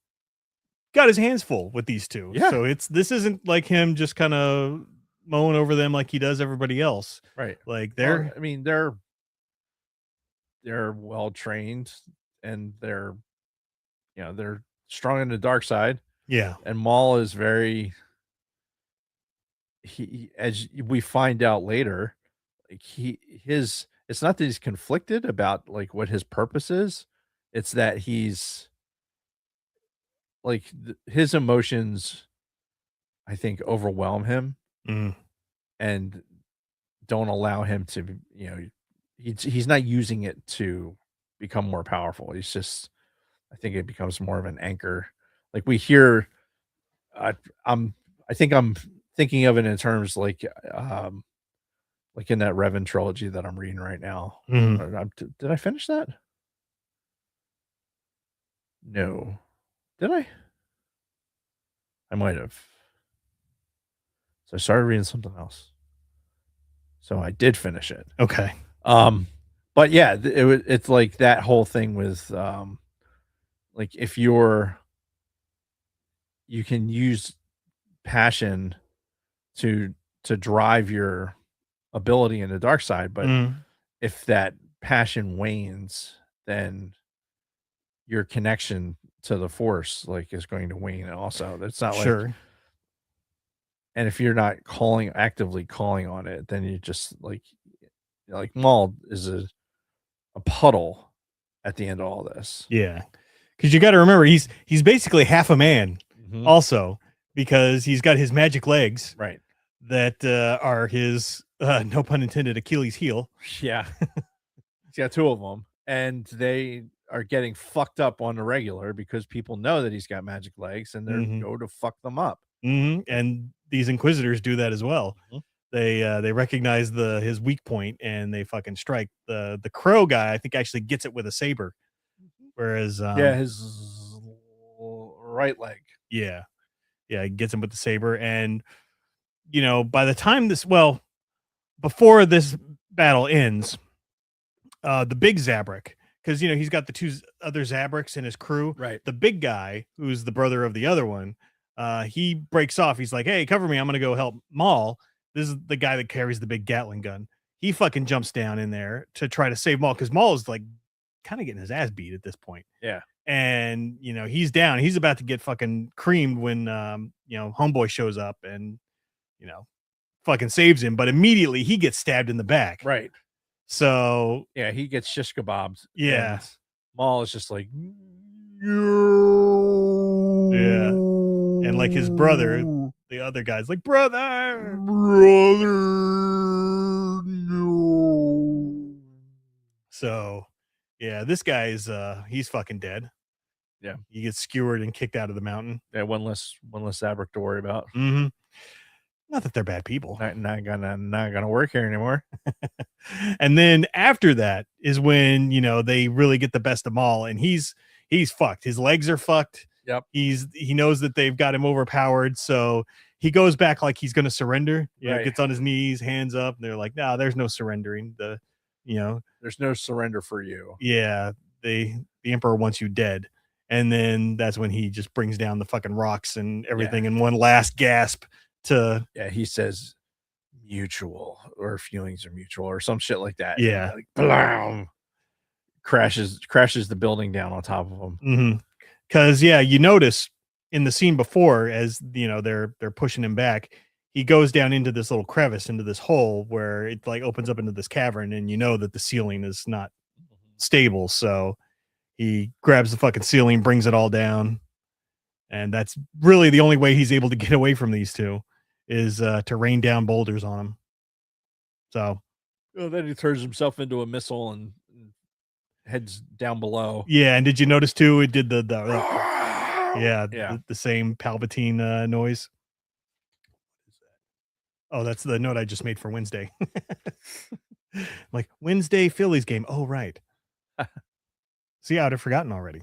got his hands full with these two. Yeah. So this isn't like him just kind of mowing over them like he does everybody else. Right. Like they're well trained, and they're strong in the dark side. Yeah. And Maul is very, as we find out later, like it's not that he's conflicted about like what his purpose is. It's that he's like his emotions, I think, overwhelm him and don't allow him to, he's not using it to become more powerful. He's just, I think it becomes more of an anchor. Like we hear, I think I'm thinking of it in terms like in that Revan trilogy that I'm reading right now. Did I finish that? No. Did I? I might have. So I started reading something else. So I did finish it. Okay. But yeah, it's like that whole thing with like if you can use passion to drive your ability in the dark side, but if that passion wanes, then your connection to the Force like is going to wane also. That's not sure. And if you're not actively calling on it, then you just like Maul is a puddle at the end of all this. Yeah. Because you got to remember, he's basically half a man also, because he's got his magic legs. Right. That are his, no pun intended, Achilles heel. Yeah. He's got 2 of them, and they are getting fucked up on the regular because people know that he's got magic legs, and they're go to fuck them up. And these Inquisitors do that as well. They recognize his weak point and they fucking strike. The crow guy, I think, actually gets it with a saber, whereas his right leg. Yeah, he gets him with the saber, and by the time before this battle ends, the big Zabrak, because he's got the 2 other Zabraks in his crew. Right. The big guy, who's the brother of the other one, he breaks off. He's like, "Hey, cover me! I'm gonna go help Maul." This is the guy that carries the big Gatling gun. He fucking jumps down in there to try to save Maul, because Maul is like kind of getting his ass beat at this point. Yeah. And he's down. He's about to get fucking creamed when Homeboy shows up and fucking saves him, but immediately he gets stabbed in the back. Right. So yeah, he gets shish kebabs. Yeah. And Maul is just like, yeah. And like his brother, the other guy's like, brother, no. So yeah, this guy's he's fucking dead. Yeah, he gets skewered and kicked out of the mountain. Yeah, one less Zabrak to worry about. Not that they're bad people. Not gonna work here anymore. And then after that is when they really get the best of Maul, and he's fucked. His legs are fucked. Yep. He knows that they've got him overpowered, so he goes back like he's gonna surrender. Right. Gets on his knees, hands up. And they're like, "No, there's no surrendering. There's no surrender for you." Yeah, the Emperor wants you dead. And then that's when he just brings down the fucking rocks and everything in one last gasp. He says mutual, or feelings are mutual, or some shit like that. Yeah. Like, blam, crashes the building down on top of him. Because you notice in the scene before, as they're pushing him back, he goes down into this little crevice, into this hole where it like opens up into this cavern, and that the ceiling is not stable. So he grabs the fucking ceiling, brings it all down, and that's really the only way he's able to get away from these 2 is to rain down boulders on him. So then he turns himself into a missile and heads down below. Yeah, and did you notice too? It did the same Palpatine noise. Oh, that's the note I just made for Wednesday. Like Wednesday Phillies game. Oh, right. See, I'd have forgotten already.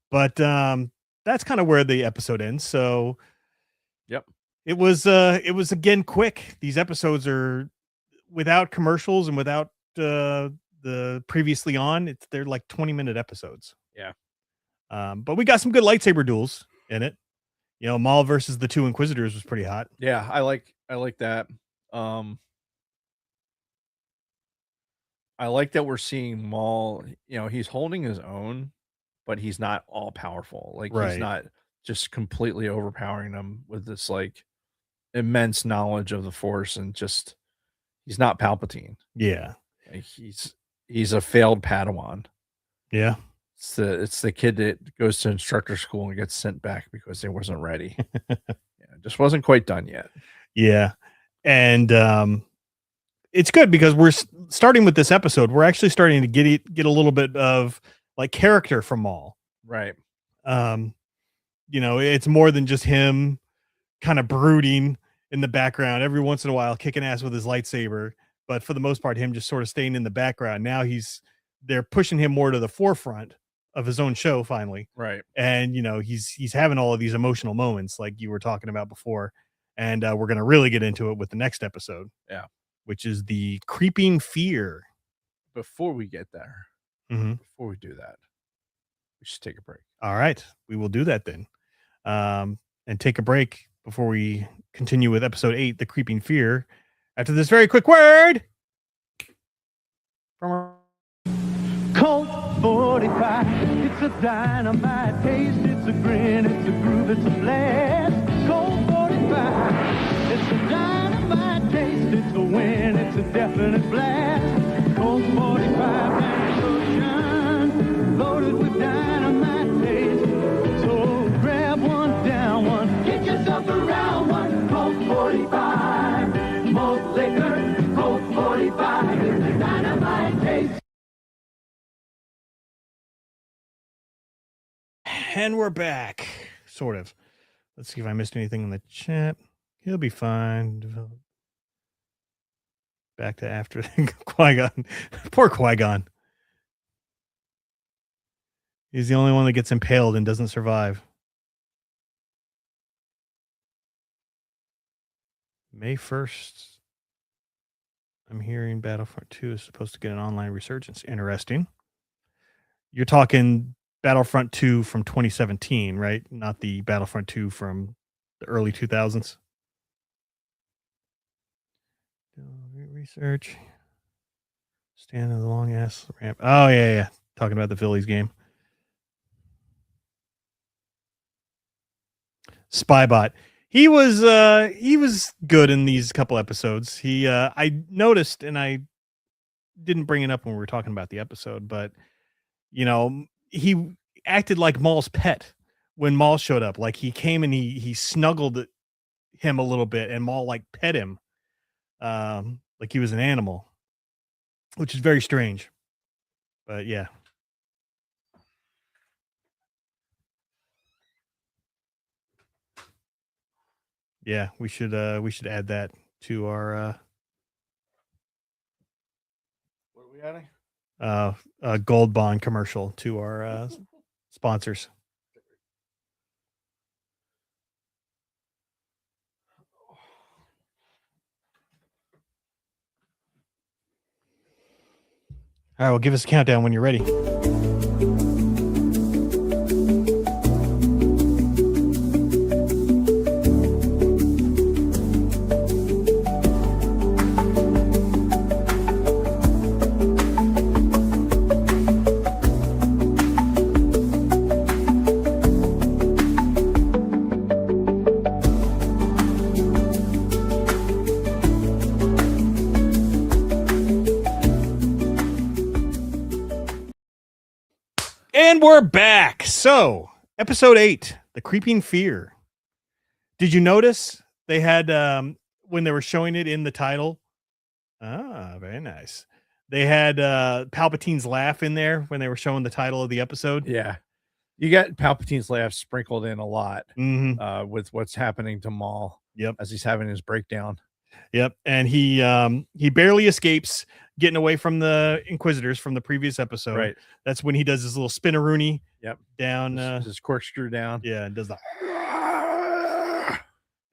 But that's kind of where the episode ends. So, yep. It was again quick. These episodes are without commercials and without the previously on. They're like 20-minute episodes. Yeah. But we got some good lightsaber duels in it. Maul versus the 2 Inquisitors was pretty hot. Yeah, I like that. I like that we're seeing Maul. He's holding his own, but he's not all powerful. Like he's not just completely overpowering them with this like immense knowledge of the Force, and just he's not Palpatine. Yeah, like he's a failed Padawan. Yeah, it's the kid that goes to instructor school and gets sent back because they wasn't ready. It just wasn't quite done yet. Yeah, and it's good because we're starting with this episode. We're actually starting to get a little bit of like character from Maul. Right. It's more than just him kind of brooding in the background every once in a while, kicking ass with his lightsaber. But for the most part, him just sort of staying in the background. Now they're pushing him more to the forefront of his own show finally. Right. And, he's having all of these emotional moments like you were talking about before. And we're going to really get into it with the next episode. Yeah. Which is the creeping fear. Before we get there, before we do that, we should take a break. All right. We will do that then. And take a break before we continue with episode 8, The Creeping Fear, after this very quick word from our Colt 45, it's a dynamite taste, it's a grin, it's a groove, it's a blast. Colt 45, it's a dynamite taste, it's a win, it's a definite blast. Colt 45, and loaded with dynamite taste. So grab one, down one, get yourself around one. Colt 45, malt liquor, Colt 45, it's a dynamite taste. And we're back. Sort of. Let's see if I missed anything in the chat. He'll be fine. Back to after Qui-Gon. Poor Qui-Gon. He's the only one that gets impaled and doesn't survive. May 1st. I'm hearing Battlefront 2 is supposed to get an online resurgence. Interesting. You're talking Battlefront 2 from 2017, right? Not the Battlefront 2 from the early 2000s. Research. Stand on the long ass ramp. Oh, yeah. Talking about the Phillies game. Spybot. He was good in these couple episodes. I noticed, and I didn't bring it up when we were talking about the episode, but he acted like Maul's pet when Maul showed up. Like he came and he snuggled him a little bit, and Maul like pet him, like he was an animal, which is very strange. But yeah. Yeah, we should add that to our What are we adding? Gold Bond commercial to our sponsors. All right, well, give us a countdown when you're ready. And we're back. So, episode 8, The Creeping Fear. Did you notice they had, when they were showing it in the title? Ah, very nice. They had Palpatine's laugh in there when they were showing the title of the episode. Yeah. You got Palpatine's laugh sprinkled in a lot Mm-hmm. with what's happening to Maul. Yep. As he's having his breakdown. Yep. And he barely escapes getting away from the Inquisitors from the previous episode. Right. That's when he does his little spinneroonie. Yep. Down. His corkscrew down. Yeah, and does that.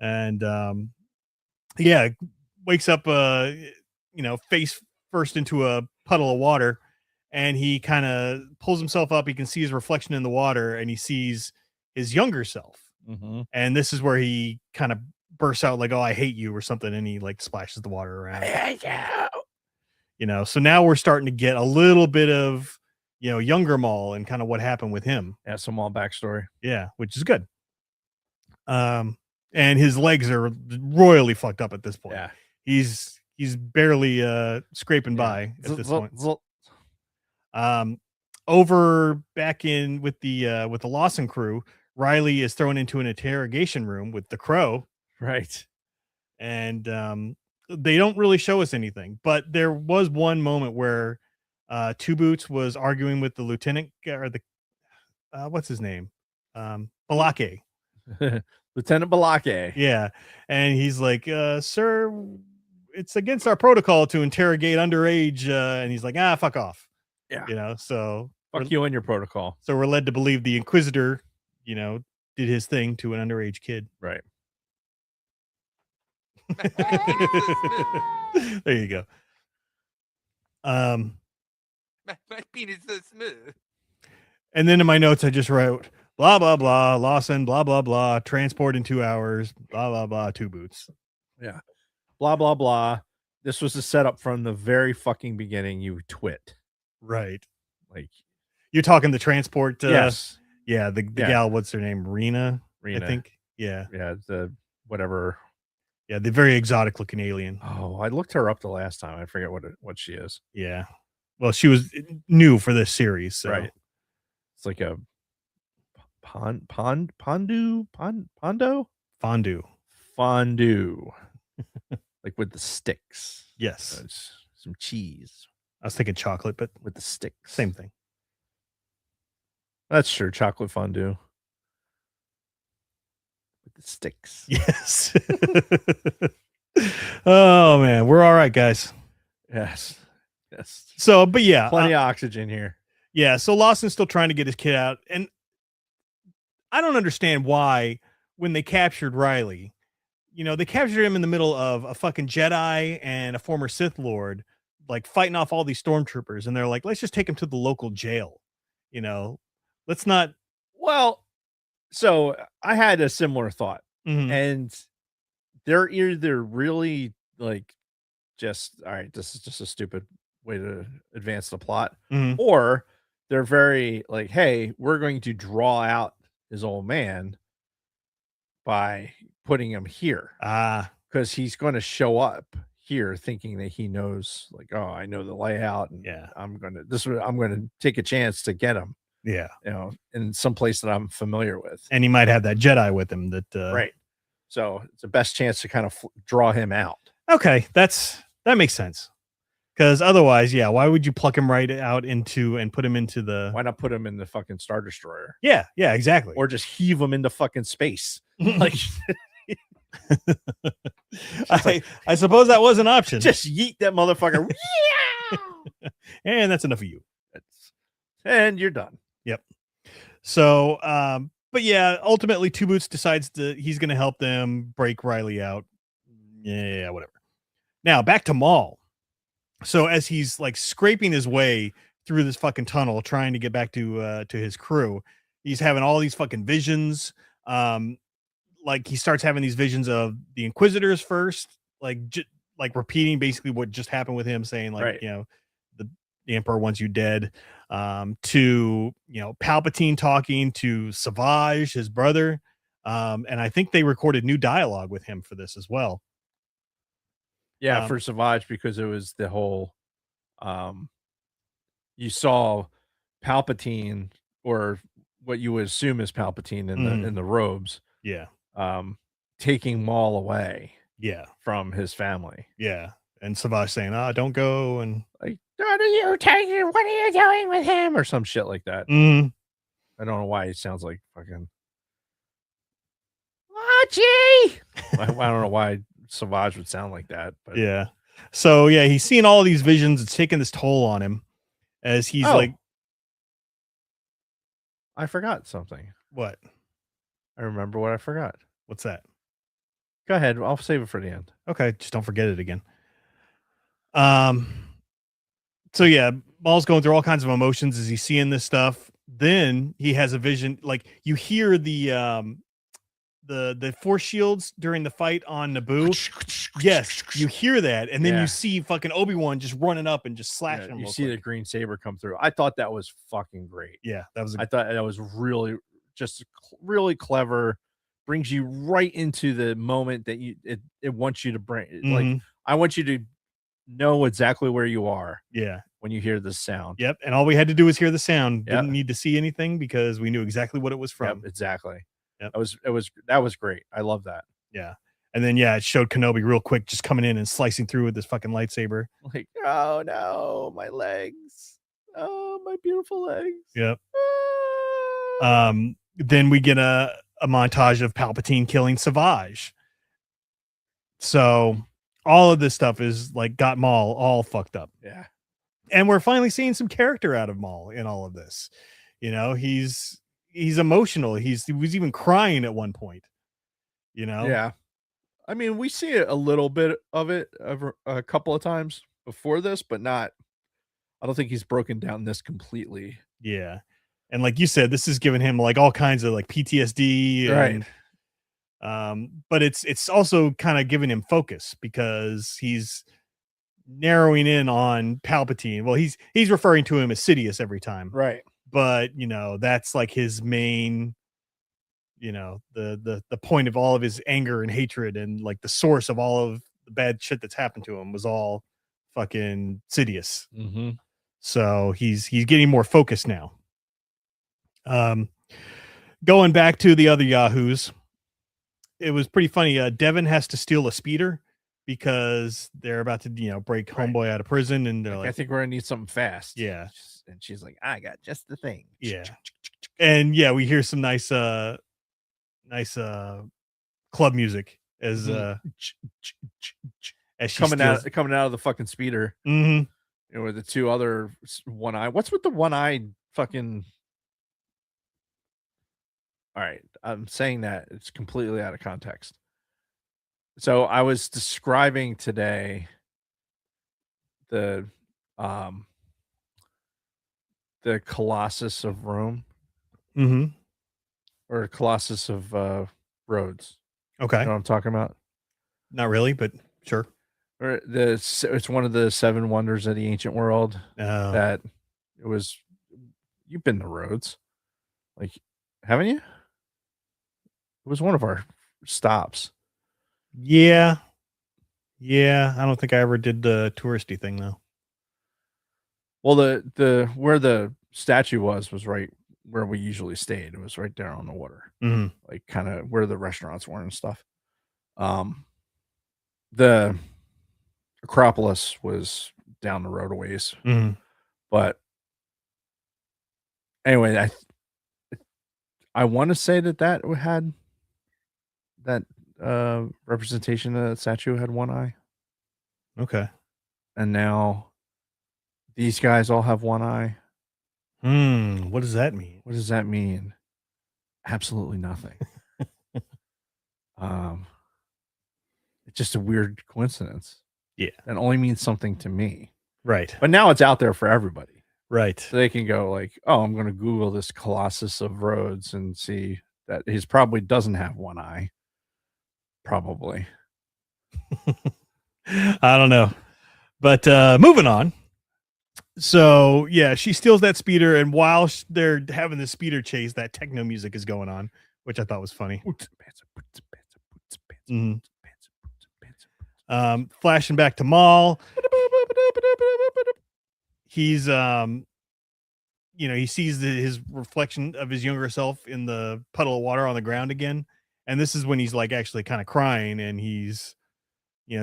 And yeah, wakes up face first into a puddle of water, and he kind of pulls himself up. He can see his reflection in the water, and he sees his younger self. Mm-hmm. And this is where he kind of bursts out like, "Oh, I hate you," or something, and he like splashes the water around. I hate you. So now we're starting to get a little bit of younger Maul and kind of what happened with him. Yeah, some Maul backstory. Yeah, which is good. And his legs are royally fucked up at this point. Yeah. He's barely scraping by at this point. Over back in with the Lawson crew, Riley is thrown into an interrogation room with the Crow. Right. And they don't really show us anything, but there was one moment where Two Boots was arguing with the lieutenant or the what's his name? Balake. Lieutenant Balake. Yeah. And he's like, sir, it's against our protocol to interrogate underage. And he's like, fuck off. Yeah. So fuck you and your protocol. So we're led to believe the Inquisitor, did his thing to an underage kid. Right. There you go. My penis is so smooth. And then in my notes, I just wrote, blah, blah, blah, Lawson, blah, blah, blah, transport in 2 hours, blah, blah, blah, Two Boots. Yeah. Blah, blah, blah. This was a setup from the very fucking beginning, you twit. Right. Like, you're talking the transport. Yes. Yeah. The gal, what's her name? Rena, I think. Yeah. Yeah. The whatever. Yeah. The very exotic looking alien. Oh, I looked her up the last time. I forget what she is. Yeah. Well, she was new for this series. So. Right. It's like a fondue. Like with the sticks. Yes. Some cheese. I was thinking chocolate, but with the sticks. Same thing. That's true. Chocolate fondue. with the sticks. Yes. Oh man, we're all right, guys. Yes. So, but yeah, Plenty of oxygen here. yeah. So Lawson's still trying to get his kid out, and I don't understand why when they captured Riley, they captured him in the middle of a fucking Jedi and a former Sith Lord, like fighting off all these stormtroopers, and they're like, let's just take him to the local jail. Let's not. Well, so I had a similar thought, and they're either really like just all right, this is just a stupid way to advance the plot, or they're very like, hey, we're going to draw out his old man by putting him here. Because he's going to show up here thinking that he knows, like, oh, I know the layout, and I'm gonna take a chance to get him. Yeah, in some place that I'm familiar with, and he might have that Jedi with him. That right. So it's the best chance to kind of draw him out. Okay, that makes sense. Because otherwise, why would you pluck him right out into and put him into the? Why not put him in the fucking Star Destroyer? Yeah, exactly. Or just heave him into fucking space. Like, I suppose that was an option. Just yeet that motherfucker. And that's enough of you. And you're done. Yep. So, but yeah, ultimately, Two Boots decides he's going to help them break Riley out. Yeah, whatever. Now back to Maul. So as he's like scraping his way through this fucking tunnel, trying to get back to his crew, he's having all these fucking visions. Like he starts having these visions of the Inquisitors first, like repeating basically what just happened with him, saying like, right. The Emperor wants you dead. To Palpatine talking to Savage, his brother, and I think they recorded new dialogue with him for this as well. Yeah, for Savage, because it was the whole you saw Palpatine, or what you would assume is Palpatine in the robes. Yeah. Taking Maul away. Yeah. From his family. Yeah. And Savage saying, don't go, and like, what are you doing with him? Or some shit like that. I don't know why it sounds like fucking Archie. I don't know why Savage would sound like that, but yeah. So he's seeing all these visions. It's taking this toll on him as he's like, I forgot something. What? I remember what I forgot. What's that? Go ahead. I'll save it for the end. Okay, just don't forget it again. So Maul's going through all kinds of emotions as he's seeing this stuff. Then he has a vision, like you hear the force shields during the fight on Naboo. Yes, you hear that, and then you see fucking Obi-Wan just running up and just slashing him. You see the green saber come through. I thought that was fucking great. Yeah, I thought that was really really clever. Brings you right into the moment that it wants you to bring. Like, I want you to know exactly where you are. Yeah. When you hear this sound. Yep. And all we had to do was hear the sound. Didn't need to see anything because we knew exactly what it was from. Yep, exactly. Yep. That was great. I love that. Yeah. And then it showed Kenobi real quick, just coming in and slicing through with this fucking lightsaber. Like, oh no, my legs. Oh, my beautiful legs. Yep. Then we get a montage of Palpatine killing Savage. So all of this stuff is like got Maul all fucked up. Yeah. And we're finally seeing some character out of Maul in all of this. He's emotional. He was even crying at one point. Yeah. I mean, we see a little bit of it a couple of times before this, but not. I don't think he's broken down this completely. Yeah. And like you said, this is giving him like all kinds of like PTSD. And, right. But it's also kind of giving him focus because he's narrowing in on Palpatine. Well, he's referring to him as Sidious every time. Right. But, that's like his main, the point of all of his anger and hatred, and like the source of all of the bad shit that's happened to him was all fucking Sidious. Mm-hmm. So he's getting more focused now. Going back to the other Yahoos, it was pretty funny. Devin has to steal a speeder because they're about to, break Homeboy out of prison, and they're like, I think we're gonna need something fast. Yeah. And she's like, I got just the thing. Yeah. And we hear some nice club music as she coming out of the fucking speeder. Mhm. You know, with the two other one eye. What's with the one eye fucking? All right, I'm saying that it's completely out of context. So I was describing today the Colossus of Rome Mhm. or Colossus of Rhodes. Okay. You know what I'm talking about? Not really, but sure. Or it's one of the seven wonders of the ancient world. Oh. That it was. You've been to Rhodes, like, haven't you? It was one of our stops. Yeah. Yeah, I don't think I ever did the touristy thing though. Well, the where the statue was right where we usually stayed. It was right there on the water, Mhm. like kind of where the restaurants were and stuff. The Acropolis was down the road a ways, Mhm. but anyway, I want to say that had that representation of that statue had one eye, Okay. and now these guys all have one eye. What does that mean? What does that mean? Absolutely nothing. It's just a weird coincidence. Yeah. That only means something to me. Right. But now it's out there for everybody. Right. So they can go like, oh, I'm going to Google this Colossus of Rhodes and see that he probably doesn't have one eye. Probably. I don't know. But moving on. So, yeah, she steals that speeder, and while they're having the speeder chase, that techno music is going on, which I thought was funny. Mhm. Flashing back to Maul. He's he sees his reflection of his younger self in the puddle of water on the ground again, and this is when he's like actually kind of crying, and he's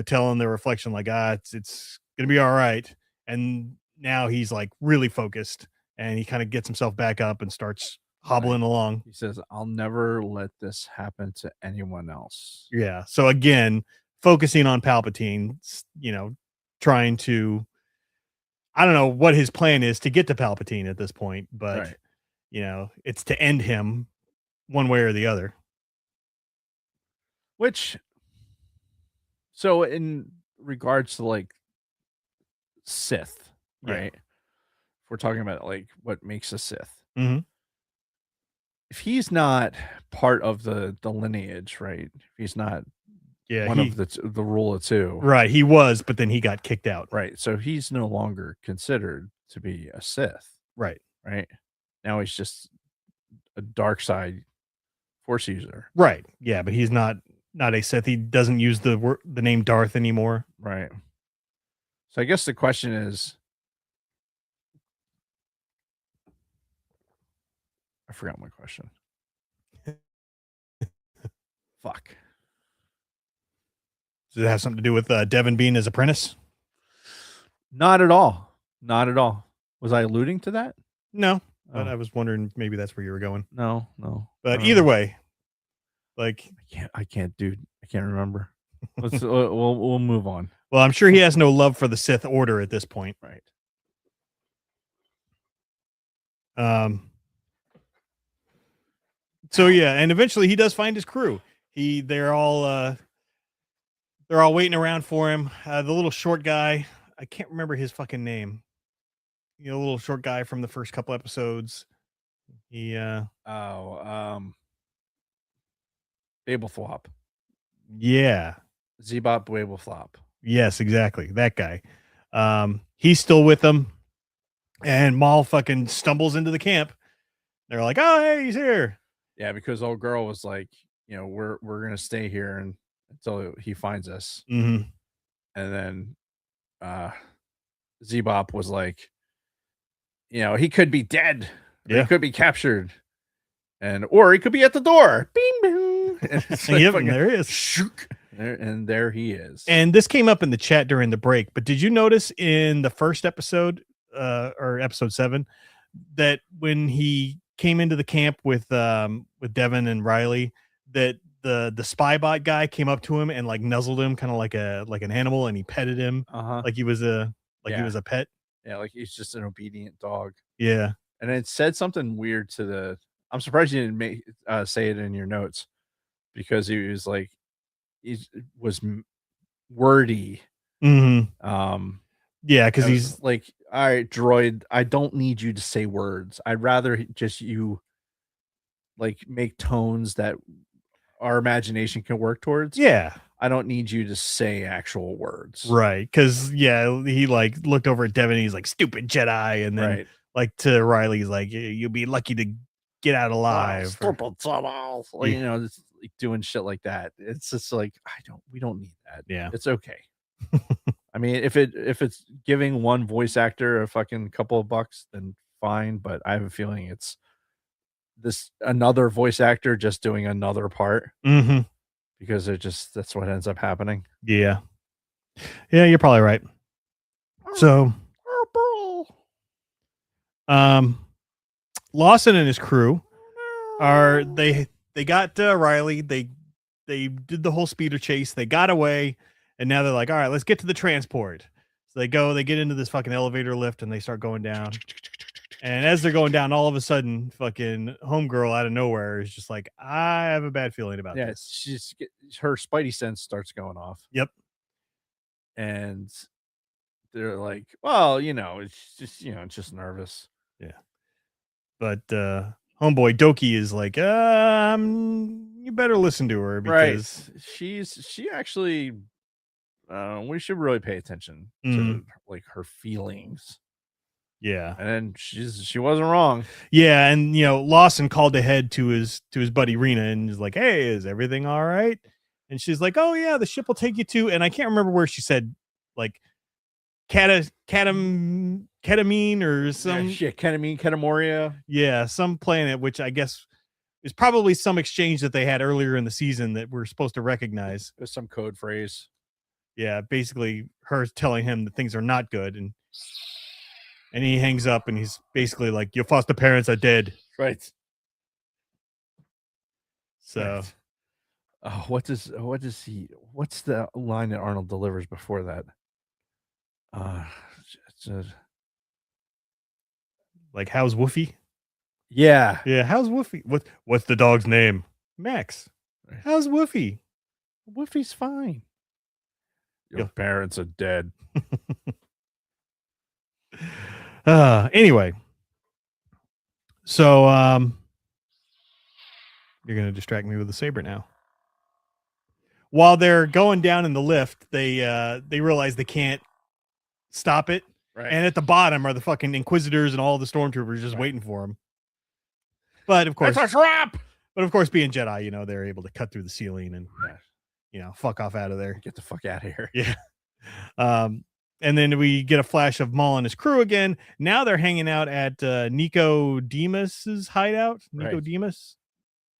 telling the reflection like, it's gonna be all right. And now he's like really focused, and he kind of gets himself back up and starts hobbling along. He says, I'll never let this happen to anyone else. Yeah. So again, focusing on Palpatine, trying to, I don't know what his plan is to get to Palpatine at this point, but it's to end him one way or the other. Which, so in regards to like Sith, right? If we're talking about like what makes a Sith, Mhm. if he's not part of the lineage, right? If he's not one of the rule of two, right? He was, but then he got kicked out, right? So he's no longer considered to be a Sith, right? Right now he's just a dark side Force user, right? Yeah, but he's not a Sith. He doesn't use the name Darth anymore, right? So I guess the question is, I forgot my question. Fuck. Does it have something to do with Devin being his apprentice? Not at all. Not at all. Was I alluding to that? No, but I was wondering maybe that's where you were going. No. But either way, like I can't, dude. I can't remember. Let's we'll move on. Well, I'm sure he has no love for the Sith Order at this point, right? So yeah, and eventually he does find his crew. They're all waiting around for him. The little short guy, I can't remember his fucking name. The little short guy from the first couple episodes. He Babelflop. Yeah. Zebop Babelflop. Yes, exactly. That guy. He's still with them, and Maul fucking stumbles into the camp. They're like, "Oh, hey, he's here." Yeah, because old girl was like, we're gonna stay here until he finds us. Mm-hmm. And then Zebop was like, he could be dead. He could be captured. Or he could be at the door. Bing, bing. And it's like yep, and there he is. Shook. And there he is. And this came up in the chat during the break, but did you notice in the first episode, or episode 7, that when he came into the camp with Devin and Riley, that the spy bot guy came up to him and like nuzzled him kind of like an animal, and he petted him like he was a he Yeah. was a pet. Yeah, like he's just an obedient dog. Yeah. And it said something weird to the. I'm surprised you didn't say it in your notes, because he was like, wordy. Yeah, because I was he's like, all right, droid, I don't need you to say words. I'd rather just you like make tones that our imagination can work towards. yeah. I don't need you to say actual words. Right, because he like looked over at Devin. And he's like, "Stupid Jedi," and then Right. like to Riley, he's like, "You'll be lucky to get out alive." Stupid Jedi. Like, just like doing shit like that. It's just like we don't need that. Yeah. It's okay. I mean, if it's giving one voice actor a fucking couple of bucks, then fine. But I have a feeling it's another voice actor just doing another part. Because that's what ends up happening. Yeah, you're probably right. So, Lawson and his crew they got Riley. They did the whole speeder chase. They got away, and now they're like, all right, let's get to the transport. So they get into this fucking elevator lift, and they start going down. And as they're going down, all of a sudden, fucking homegirl out of nowhere is just like, I have a bad feeling about this. Her spidey sense starts going off. Yep. And they're like, well, it's just nervous. Yeah. But homeboy Doki is like, you better listen to her, because she actually we should really pay attention to like her feelings. Yeah. And she wasn't wrong. Yeah, and Lawson called ahead to his buddy Rena and is like, "Hey, is everything all right?" And she's like, "Oh yeah, the ship will take you to," and I can't remember where she said, like ketamine or some Ketamoria. Yeah, some planet, which I guess is probably some exchange that they had earlier in the season that we're supposed to recognize. There's some code phrase. Yeah, basically her telling him that things are not good, and he hangs up, and he's basically like, "Your foster parents are dead." Right. So, right. What's the line that Arnold delivers before that? Like, how's Woofy? Yeah. Yeah, how's Woofy? What's the dog's name? Max. How's Woofy? Woofy's fine. Your parents are dead. Anyway, so you're gonna distract me with the saber now. While they're going down in the lift, they realize they can't stop it, right. And at the bottom are the fucking Inquisitors and all the stormtroopers just waiting for them. But of course, it's a trap. But of course, being Jedi, they're able to cut through the ceiling and fuck off out of there. Get the fuck out of here. Yeah. And then we get a flash of Maul and his crew again. Now they're hanging out at Nicodemus's hideout. Nicodemus?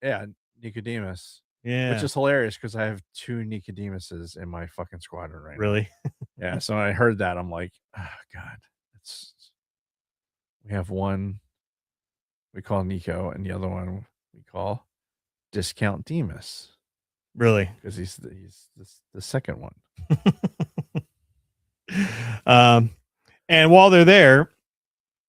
Yeah, Nicodemus. Yeah. Which is hilarious because I have 2 Nicodemuses in my fucking squadron right now. Really? Yeah, so when I heard that, I'm like, oh, God. We have one we call Nico, and the other one we call Discount Demus. Really? Because he's the second one. And while they're there,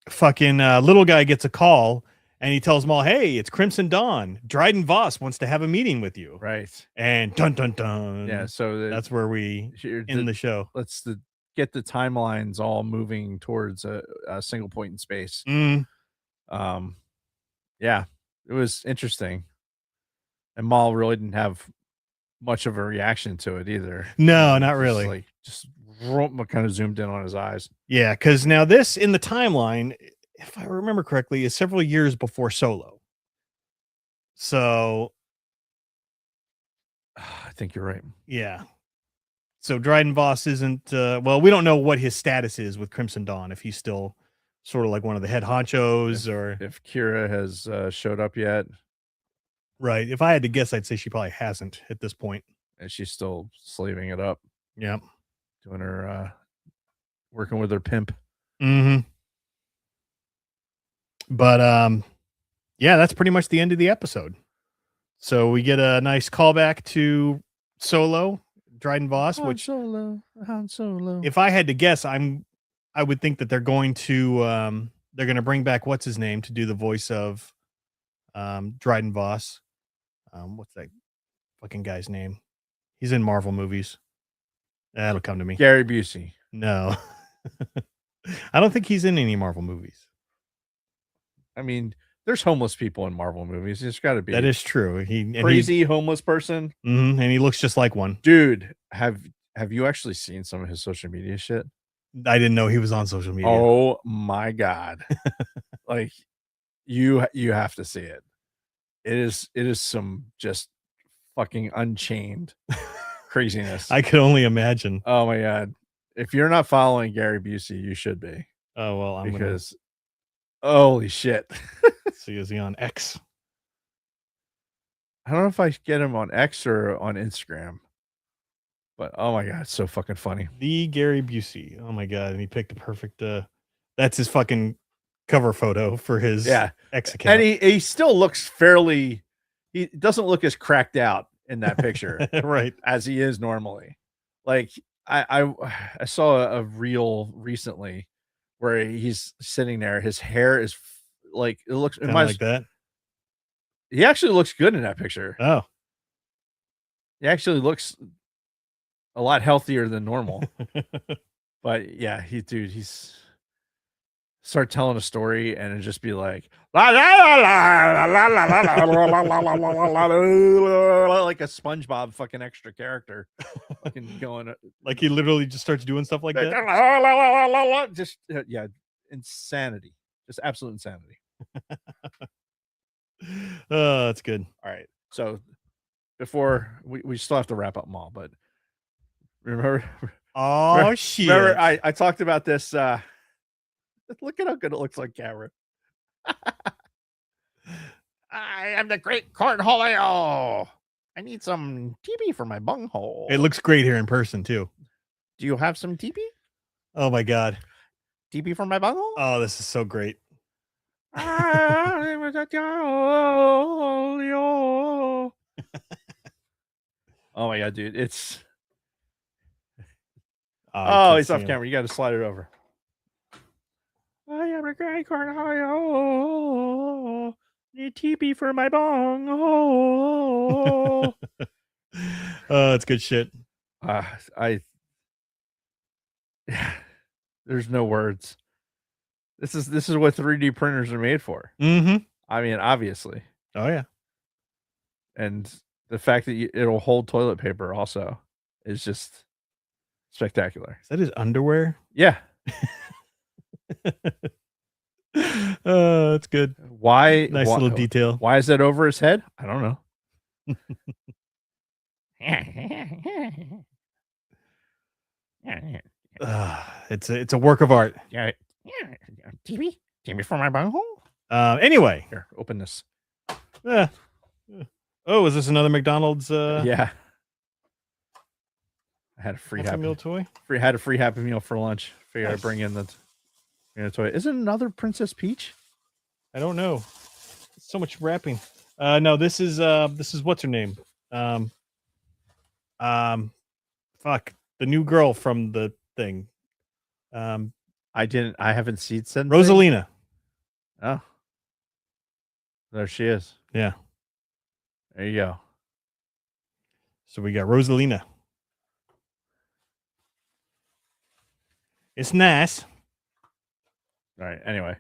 fucking little guy gets a call, and he tells Maul, "Hey, it's Crimson Dawn. Dryden Voss wants to have a meeting with you." Right. And dun dun dun. Yeah. So that's where we end the show. Let's get the timelines all moving towards a single point in space. Yeah, it was interesting, and Maul really didn't have much of a reaction to it either. No, not really. Just kind of zoomed in on his eyes. Yeah, because now this in the timeline, if I remember correctly, is several years before Solo. So I think you're right. Yeah. So Dryden Voss isn't well, we don't know what his status is with Crimson Dawn, if he's still sort of like one of the head honchos, or if Kira has showed up yet. Right. If I had to guess, I'd say she probably hasn't at this point. And she's still slaving it up. Yeah. Doing her working with her pimp. But yeah, that's pretty much the end of the episode. So we get a nice callback to Solo, Dryden Voss, which Han Solo. if I had to guess, I would think that they're going to bring back what's his name to do the voice of Dryden Voss. What's that fucking guy's name? He's in Marvel movies. That'll come to me. Gary Busey. No. I don't think he's in any Marvel movies. I mean, there's homeless people in Marvel movies. There's got to be. That is true. Crazy homeless person. And he looks just like one. Dude, have you actually seen some of his social media shit? I didn't know he was on social media. Oh my god. Like you have to see it. It is some just fucking unchained craziness. I could only imagine. Oh my god. If you're not following Gary Busey, you should be. Oh well, because holy shit. See, is he on X? I don't know if I get him on X or on Instagram. But oh my god, it's so fucking funny. The Gary Busey. Oh my god, and he picked the perfect that's his fucking cover photo for his X account. And he still looks fairly, he doesn't look as cracked out in that picture right, as he is normally. Like I saw a reel recently where he's sitting there, his hair is like, it looks like that. He actually looks good in that picture. Oh, he actually looks a lot healthier than normal. But yeah, he's start telling a story and it'd just be like like a SpongeBob fucking extra character fucking going like he literally just starts doing stuff like that. Just yeah, insanity, just absolute insanity. Oh, that's good. All right, so before we still have to wrap up Maul, but remember shit, remember I talked about this look at how good it looks on camera. I am the great cornholio. I need some TP for my bunghole. It looks great here in person too. Do you have some TP? Oh my god. TP for my bunghole? Oh, this is so great. Oh my god, dude. It's it's off camera. You got to slide it over. I am a great cornholio. Need TP for my bunghole. Oh, it's good shit. There's no words. This is what 3D printers are made for. Mm-hmm. I mean, obviously. Oh yeah. And the fact that it'll hold toilet paper also is just spectacular. Is that his underwear? Yeah. Oh, that's good. Why? Nice little detail. Why is that over his head? I don't know. It's a work of art. Yeah. TV for my bunghole. Anyway, Here, open this. Oh, is this another McDonald's? Yeah. I had a free Happy Meal toy. Had a free Happy Meal for lunch. Figured Nice. I'd bring in the toy. Is it another Princess Peach? I don't know. So much wrapping. No, this is what's her name? Fuck, the new girl from the thing. I haven't seen said Rosalina. Oh. There she is. Yeah. There you go. So we got Rosalina. It's nice. All right. Anyway.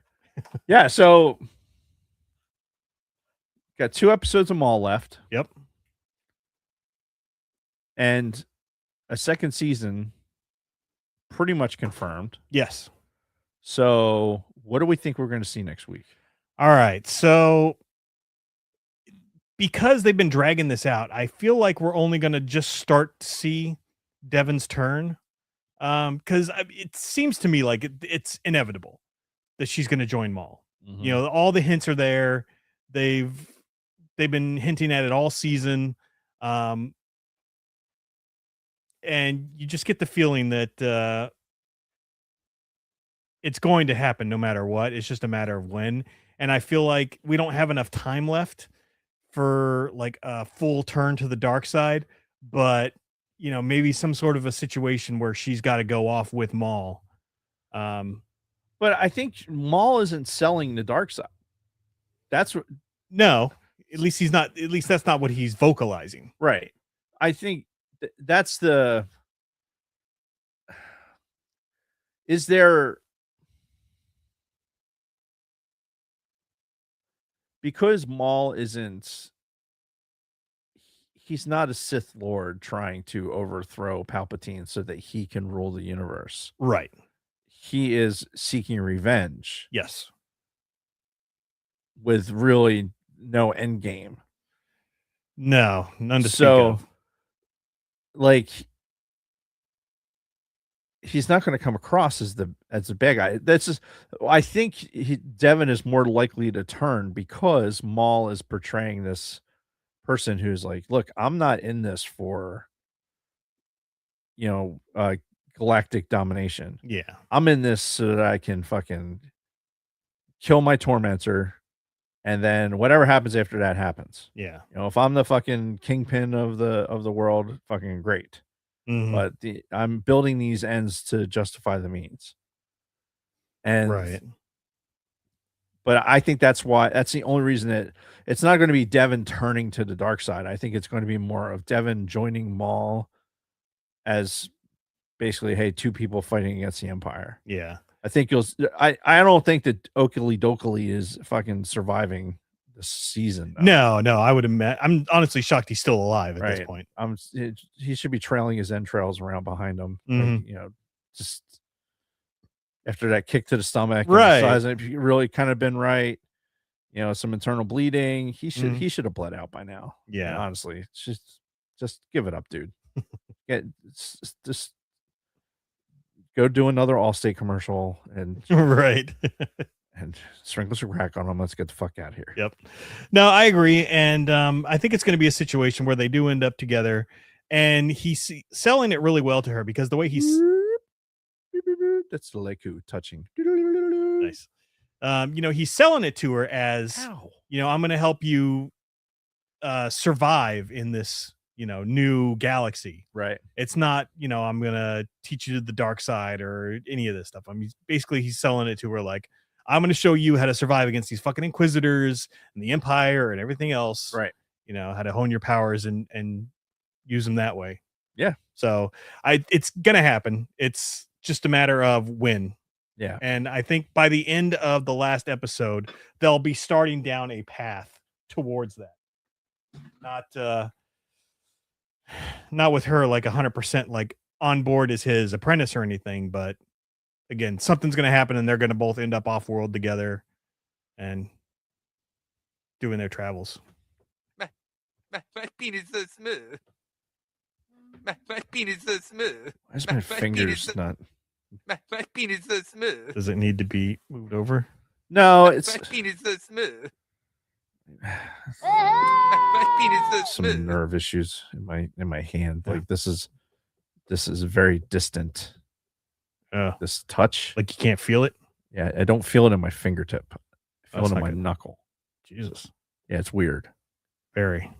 Yeah, so got 2 episodes of Maul left. Yep. And a second season pretty much confirmed. Yes. So what do we think we're going to see next week? All right. So because they've been dragging this out, I feel like we're only going to just start to see Devon's turn. Because it seems to me like it's inevitable that she's going to join Maul. Mm-hmm. You know, all the hints are there. They've been hinting at it all season. And you just get the feeling that it's going to happen no matter what. It's just a matter of when. And I feel like we don't have enough time left for like a full turn to the dark side, but maybe some sort of a situation where she's got to go off with Maul. But I think Maul isn't selling the dark side. That's what. No, at least he's not. At least that's not what he's vocalizing. Right. I think that's the. Is there. Because Maul isn't. He's not a Sith Lord trying to overthrow Palpatine so that he can rule the universe. Right. He is seeking revenge. Yes. With really no end game. No, none to speak of. Like, he's not going to come across as the bad guy. That's just. I think Devin is more likely to turn because Maul is portraying this person who's like, look, I'm not in this for galactic domination. Yeah. I'm in this so that I can fucking kill my tormentor, and then whatever happens after that happens. Yeah. If I'm the fucking kingpin of the world, fucking great. Mhm. But I'm building these ends to justify the means. And right. But I think that's the only reason that it's not going to be Devin turning to the dark side. I think it's going to be more of Devin joining Maul as basically, hey, two people fighting against the Empire. Yeah. I think I don't think that Oakley Dokley is fucking surviving the season. Though. No, I would imagine. I'm honestly shocked he's still alive at this point. He should be trailing his entrails around behind him. Mm-hmm. Like, just after that kick to the stomach, right? Hasn't really kind of been right. Some internal bleeding. He should have bled out by now. Yeah, honestly, just give it up, dude. Just go do another Allstate commercial and right. And sprinkle some crack on them. Let's get the fuck out of here. Yep. No, I agree, and I think it's going to be a situation where they do end up together, and he's selling it really well to her because the way he's. That's the Leku touching. Nice. He's selling it to her as, I'm going to help you survive in this, new galaxy. Right. It's not, I'm going to teach you the dark side or any of this stuff. I mean, basically he's selling it to her like, I'm going to show you how to survive against these fucking Inquisitors and the Empire and everything else. Right. How to hone your powers and use them that way. Yeah. So it's going to happen. It's just a matter of when. Yeah. And I think by the end of the last episode, they'll be starting down a path towards that. Not with her like 100% like on board as his apprentice or anything, but again, something's going to happen and they're going to both end up off world together and doing their travels. My penis so smooth. My penis so smooth. Why is my fingers not? My penis so smooth. Does it need to be moved over? No, it's my penis so smooth. my penis so smooth. Some nerve issues in my hand. Like this is very distant. This touch, like you can't feel it. Yeah, I don't feel it in my fingertip. I feel it in my knuckle. Jesus. Yeah, it's weird. Very.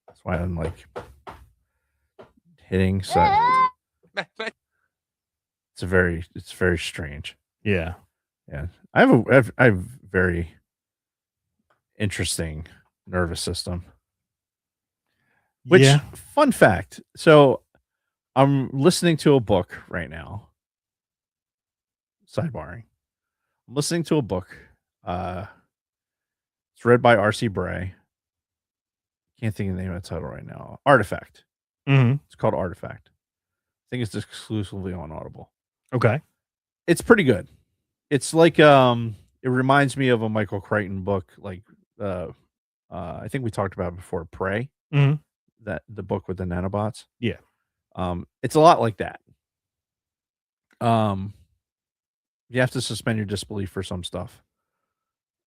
That's why I'm like hitting. So it's very strange. Yeah. Yeah. I have very interesting nervous system. Which fun fact. So I'm listening to a book right now. Sidebarring. I'm listening to a book. It's read by R.C. Bray. Can't think of the name of the title right now. Artifact. Mm-hmm. It's called Artifact. I think it's exclusively on Audible. Okay. It's pretty good. It's like it reminds me of a Michael Crichton book, like I think we talked about it before, Prey. Mm-hmm. That the book with the nanobots. Yeah. It's a lot like that. You have to suspend your disbelief for some stuff.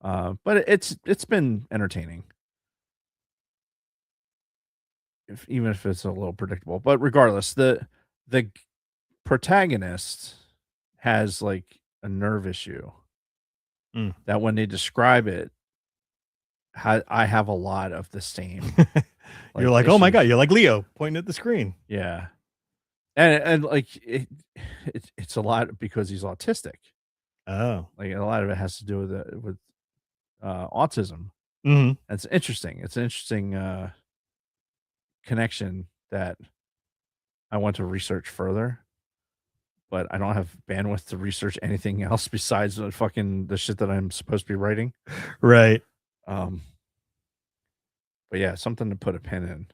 But it's been entertaining. Even if it's a little predictable. But regardless, the protagonist has like a nerve issue that when they describe it, I have a lot of the same. You're like, oh my issues. god, you're like Leo pointing at the screen. Yeah, and like it's a lot because he's autistic. Oh, Like a lot of it has to do with autism. hmm That's interesting. It's an interesting connection that I want to research further, but I don't have bandwidth to research anything else besides the shit that I'm supposed to be writing. right. But yeah, something to put a pin in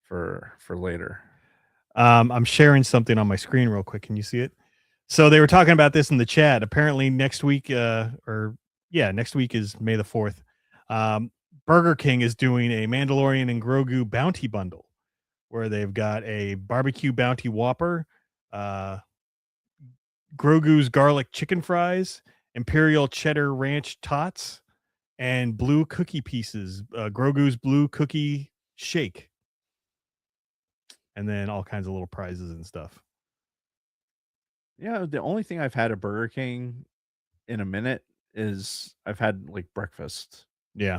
for later. I'm sharing something on my screen real quick. Can you see it? So they were talking about this in the chat. Apparently next week, next week is May the 4th. Burger King is doing a Mandalorian and Grogu bounty bundle where they've got a barbecue bounty Whopper, Grogu's garlic chicken fries, Imperial cheddar ranch tots, and blue cookie pieces, Grogu's blue cookie shake, and then all kinds of little prizes and stuff. Yeah, the only thing I've had at Burger King in a minute is I've had like breakfast. Yeah.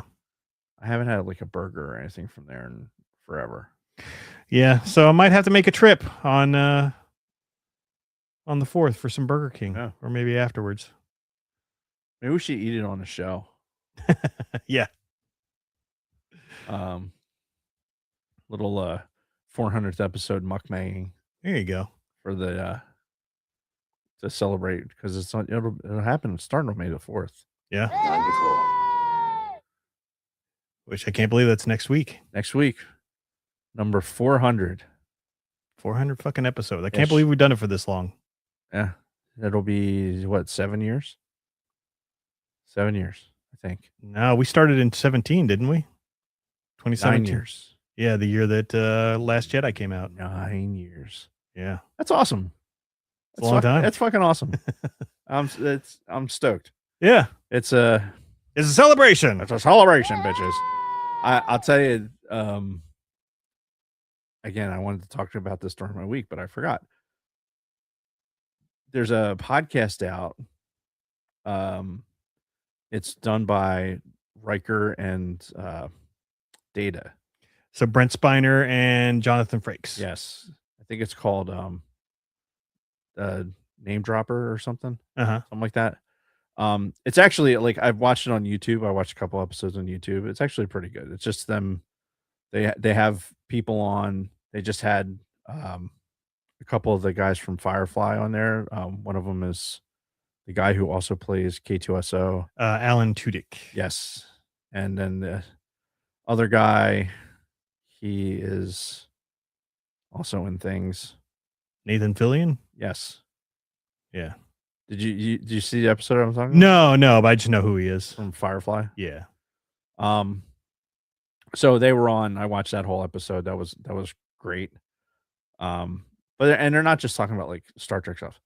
I haven't had like a burger or anything from there in forever. Yeah, so I might have to make a trip on the 4th for some Burger King, Yeah. or maybe afterwards. Maybe we should eat it on the show. Yeah. Little 400th episode mukbang There you go. for the to celebrate because it'll happen starting on May the 4th. Yeah. Which I can't believe that's next week. Next week, number 400. 400 fucking episodes. I can't Ish. believe we've done it for this long. Yeah, it'll be what, 7 years? 7 years, I think. No, we started in 17, didn't we? 2017. 9 years. Yeah, the year that Last Jedi came out. 9 years. Yeah. That's awesome. It's a long time. That's fucking awesome. I'm stoked. Yeah. It's a celebration. It's a celebration, bitches. I'll tell you. Again, I wanted to talk to you about this during my week, but I forgot. There's a podcast out. It's done by Riker and Data. So Brent Spiner and Jonathan Frakes. Yes, I think it's called Name Dropper or something. Something like that. It's actually like I've watched it on YouTube. I watched a couple episodes on YouTube. It's actually pretty good. It's just them. They have people on. They just had a couple of the guys from Firefly on there. One of them is the guy who also plays K2SO, Alan Tudyk. Yes, and then the other guy, he is also in things. Nathan Fillion. Yes. Yeah. Did you see the episode I'm talking No, about? but I just know who he is From Firefly. Yeah. So they were on. I watched that whole episode. That was great. But they're not just talking about like Star Trek stuff.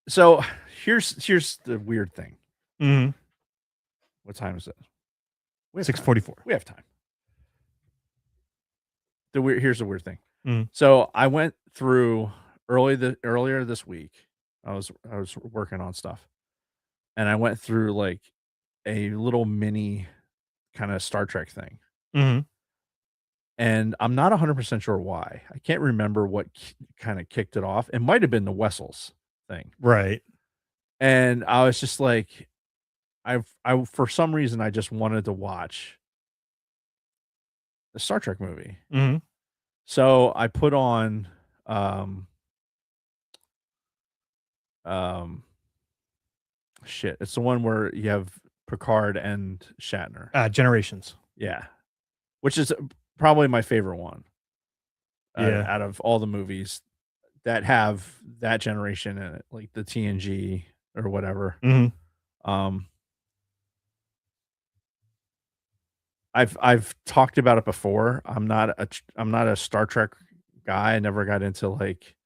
So here's the weird thing. Mm-hmm. What time is it? 6:44. We have time. Here's the weird thing. Mhm. So I went through earlier this week. I was working on stuff, and I went through like a little mini kind of Star Trek thing. Mm-hmm. And I'm not 100% sure why. I can't remember what kind of kicked it off. It might have been the Wessels thing. Right. And I was just like, I for some reason, I just wanted to watch the Star Trek movie. Mm-hmm. So I put on, shit. It's the one where you have Picard and Shatner. Generations. Yeah. Which is probably my favorite one. Yeah. Out of all the movies that have that generation in it, like the TNG or whatever. Mm-hmm. I've talked about it before. I'm not a Star Trek guy. I never got into like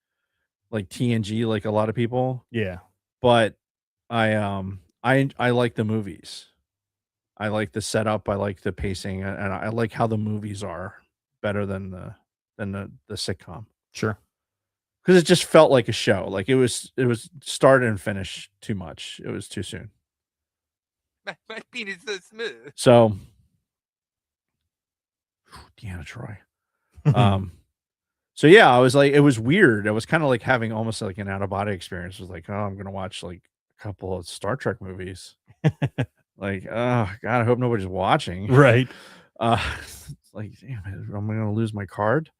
TNG like a lot of people. Yeah. But I like the movies. I like the setup. I like the pacing, and I like how the movies are better than the sitcom. Sure. Because it just felt like a show. Like it was start and finish too much. It was too soon. My penis is so smooth. So, Deanna Troy. So yeah, I was like, it was weird. I was kind of like having almost like an out of body experience. It was like, oh, I'm gonna watch like a couple of Star Trek movies. Like, oh God, I hope nobody's watching. Right. It's like, damn it, am I gonna lose my card?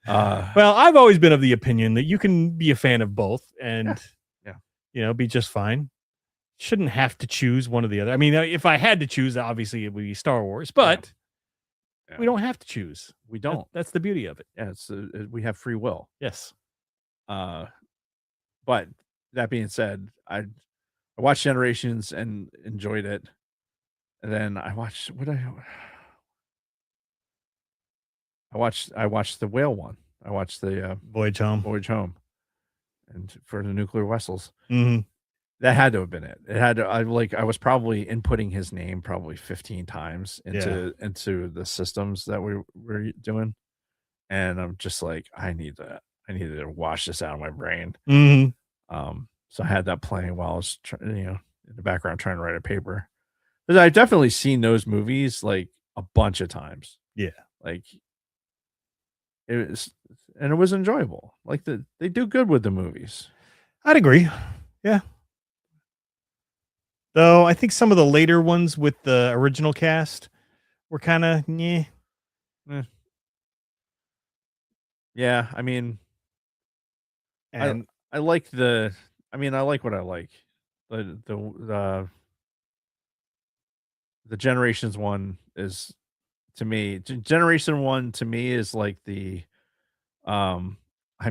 Well, I've always been of the opinion that you can be a fan of both and, Yeah. be just fine. Shouldn't have to choose one or the other. I mean, if I had to choose, obviously it would be Star Wars, but Yeah. we don't have to choose. We don't. That's the beauty of it. Yeah, it's we have free will. Yes. But that being said, I watched Generations and enjoyed it, and then I watched I watched the whale one. I watched the Voyage Home. and for the nuclear vessels. Mm-hmm. That had to have been it. It had to. I was probably inputting his name probably 15 times into the systems that we were doing, and I'm just like, I needed to wash this out of my brain. Mm-hmm. So I had that playing while I was in the background trying to write a paper. Because I've definitely seen those movies like a bunch of times. Yeah. Like it was enjoyable. Like they do good with the movies. I'd agree. Yeah. Though I think some of the later ones with the original cast were kind of Yeah, I mean, and I like I like what I like. The Generations one is to me Generation 1 to me is like the I'm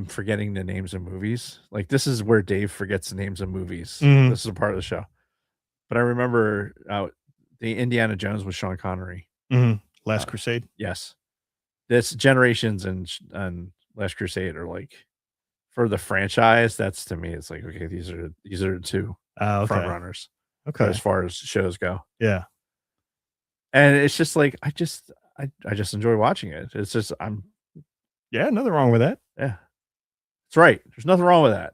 forgetting the names of movies. Like this is where Dave forgets the names of movies. Mhm. This is a part of the show. But I remember the Indiana Jones with Sean Connery. Last Crusade. Yes. This Generations and Last Crusade are like for the franchise, that's to me, it's like, okay, these are the two front runners. Okay. As far as shows go. Yeah. And it's just like I just enjoy watching it. It's just Yeah, nothing wrong with that. yeah. That's right. There's nothing wrong with that.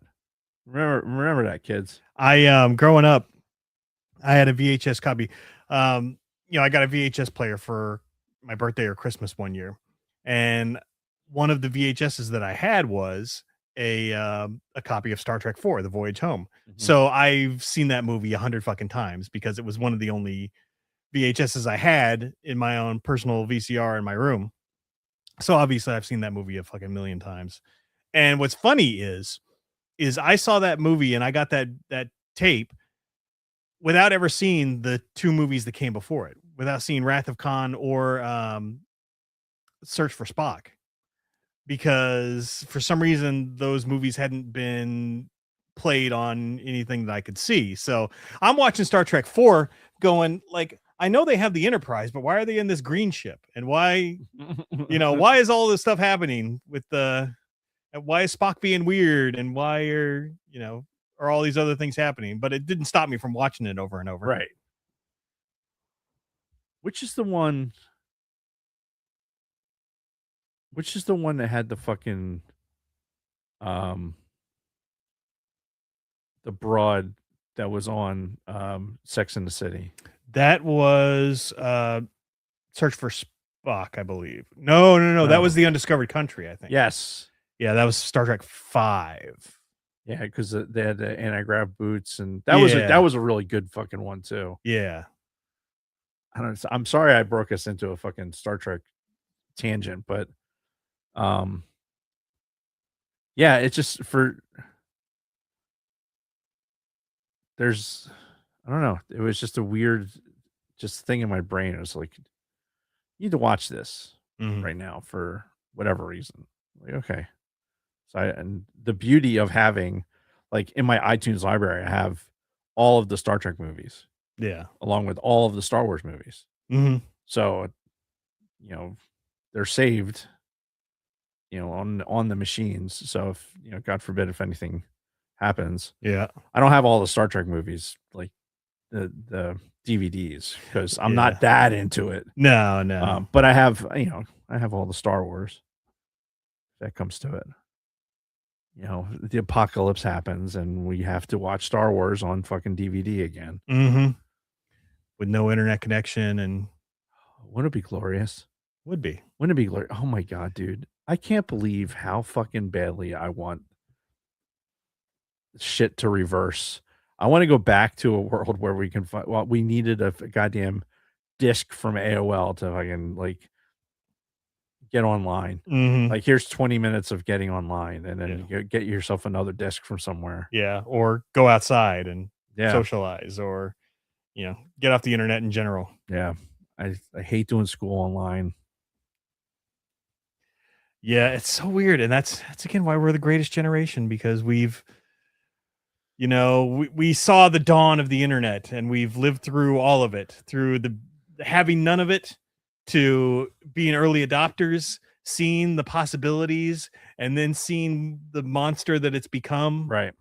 Remember that, kids. I growing up, I had a VHS copy. I got a VHS player for my birthday or Christmas one year, and one of the VHSs that I had was a copy of Star Trek 4, The Voyage Home. So I've seen that movie 100 fucking times because it was one of the only VHSs I had in my own personal VCR in my room. So obviously I've seen that movie a fucking million times. And what's funny is I saw that movie and I got that tape without ever seeing the two movies that came before it, without seeing Wrath of Khan or Search for Spock, because for some reason those movies hadn't been played on anything that I could see. So I'm watching Star Trek 4 going like, I know they have the Enterprise, but why are they in this green ship? And why, why is all this stuff happening with why is Spock being weird? And why are all these other things happening? But it didn't stop me from watching it over and over. Right. Which is the one that had the fucking the broad that was on Sex and the City? That was Search for Spock, I believe. No. That was The Undiscovered Country, I think. Yes. Yeah, that was Star Trek 5. Yeah, because they had the anti-grav boots, and that was a really good fucking one too. Yeah. I'm sorry I broke us into a fucking Star Trek tangent, but yeah, it's just I don't know. It was just a weird thing in my brain. It was like, you need to watch this right now for whatever reason. Like, okay. So and the beauty of having, like, in my iTunes library, I have all of the Star Trek movies. Yeah. Along with all of the Star Wars movies. So, they're saved, on the machines. So if, God forbid, if anything happens. Yeah. I don't have all the Star Trek movies, like the DVDs, because I'm not that into it. No. But I have, I have all the Star Wars. That comes to it. The apocalypse happens and we have to watch Star Wars on fucking DVD again. with no internet connection, and Wouldn't it be glorious? would be. Wouldn't it be glorious? Oh my God, dude. I can't believe how fucking badly I want shit to reverse. I want to go back to a world where we can find, well, we needed a goddamn disc from AOL to fucking like get online. Mhm. Like, here's 20 minutes of getting online, and then you get yourself another disc from somewhere. Yeah, or go outside and Yeah. socialize, or get off the internet in general. Yeah. I hate doing school online. Yeah, it's so weird, and that's again why we're the greatest generation, because we've we saw the dawn of the internet, and we've lived through all of it, through the having none of it to being early adopters, seeing the possibilities, and then seeing the monster that it's become. Right.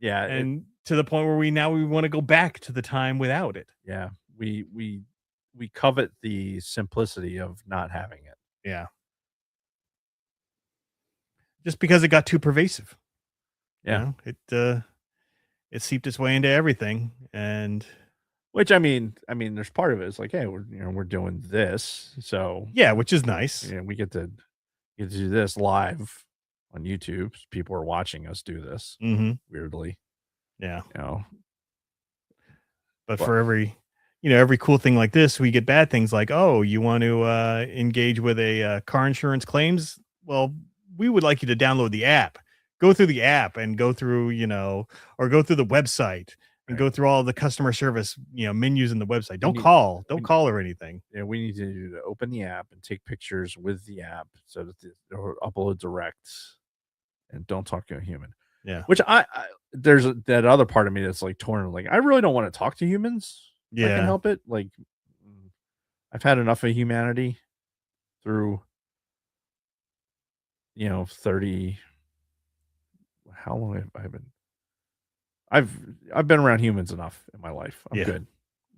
Yeah. And to the point where we want to go back to the time without it. Yeah. We covet the simplicity of not having it. Yeah. Just because it got too pervasive. Yeah. It seeped its way into everything, and which I mean, there's part of it. It's like, hey, we're doing this, so yeah, which is nice. Yeah, we get to do this live on YouTube. People are watching us do this. Weirdly, yeah. But for every cool thing like this, we get bad things like, oh, you want to engage with a car insurance claims? Well, we would like you to download the app. Go through the app and go through, or go through the website and go through all the customer service, menus in the website. Don't call or anything. Yeah, we need to open the app and take pictures with the app so that or upload direct, and don't talk to a human. Yeah, which I there's that other part of me that's like torn. Like, I really don't want to talk to humans. Yeah, I can help it. Like, I've had enough of humanity through 30. How long have I been? I've been around humans enough in my life. I'm good.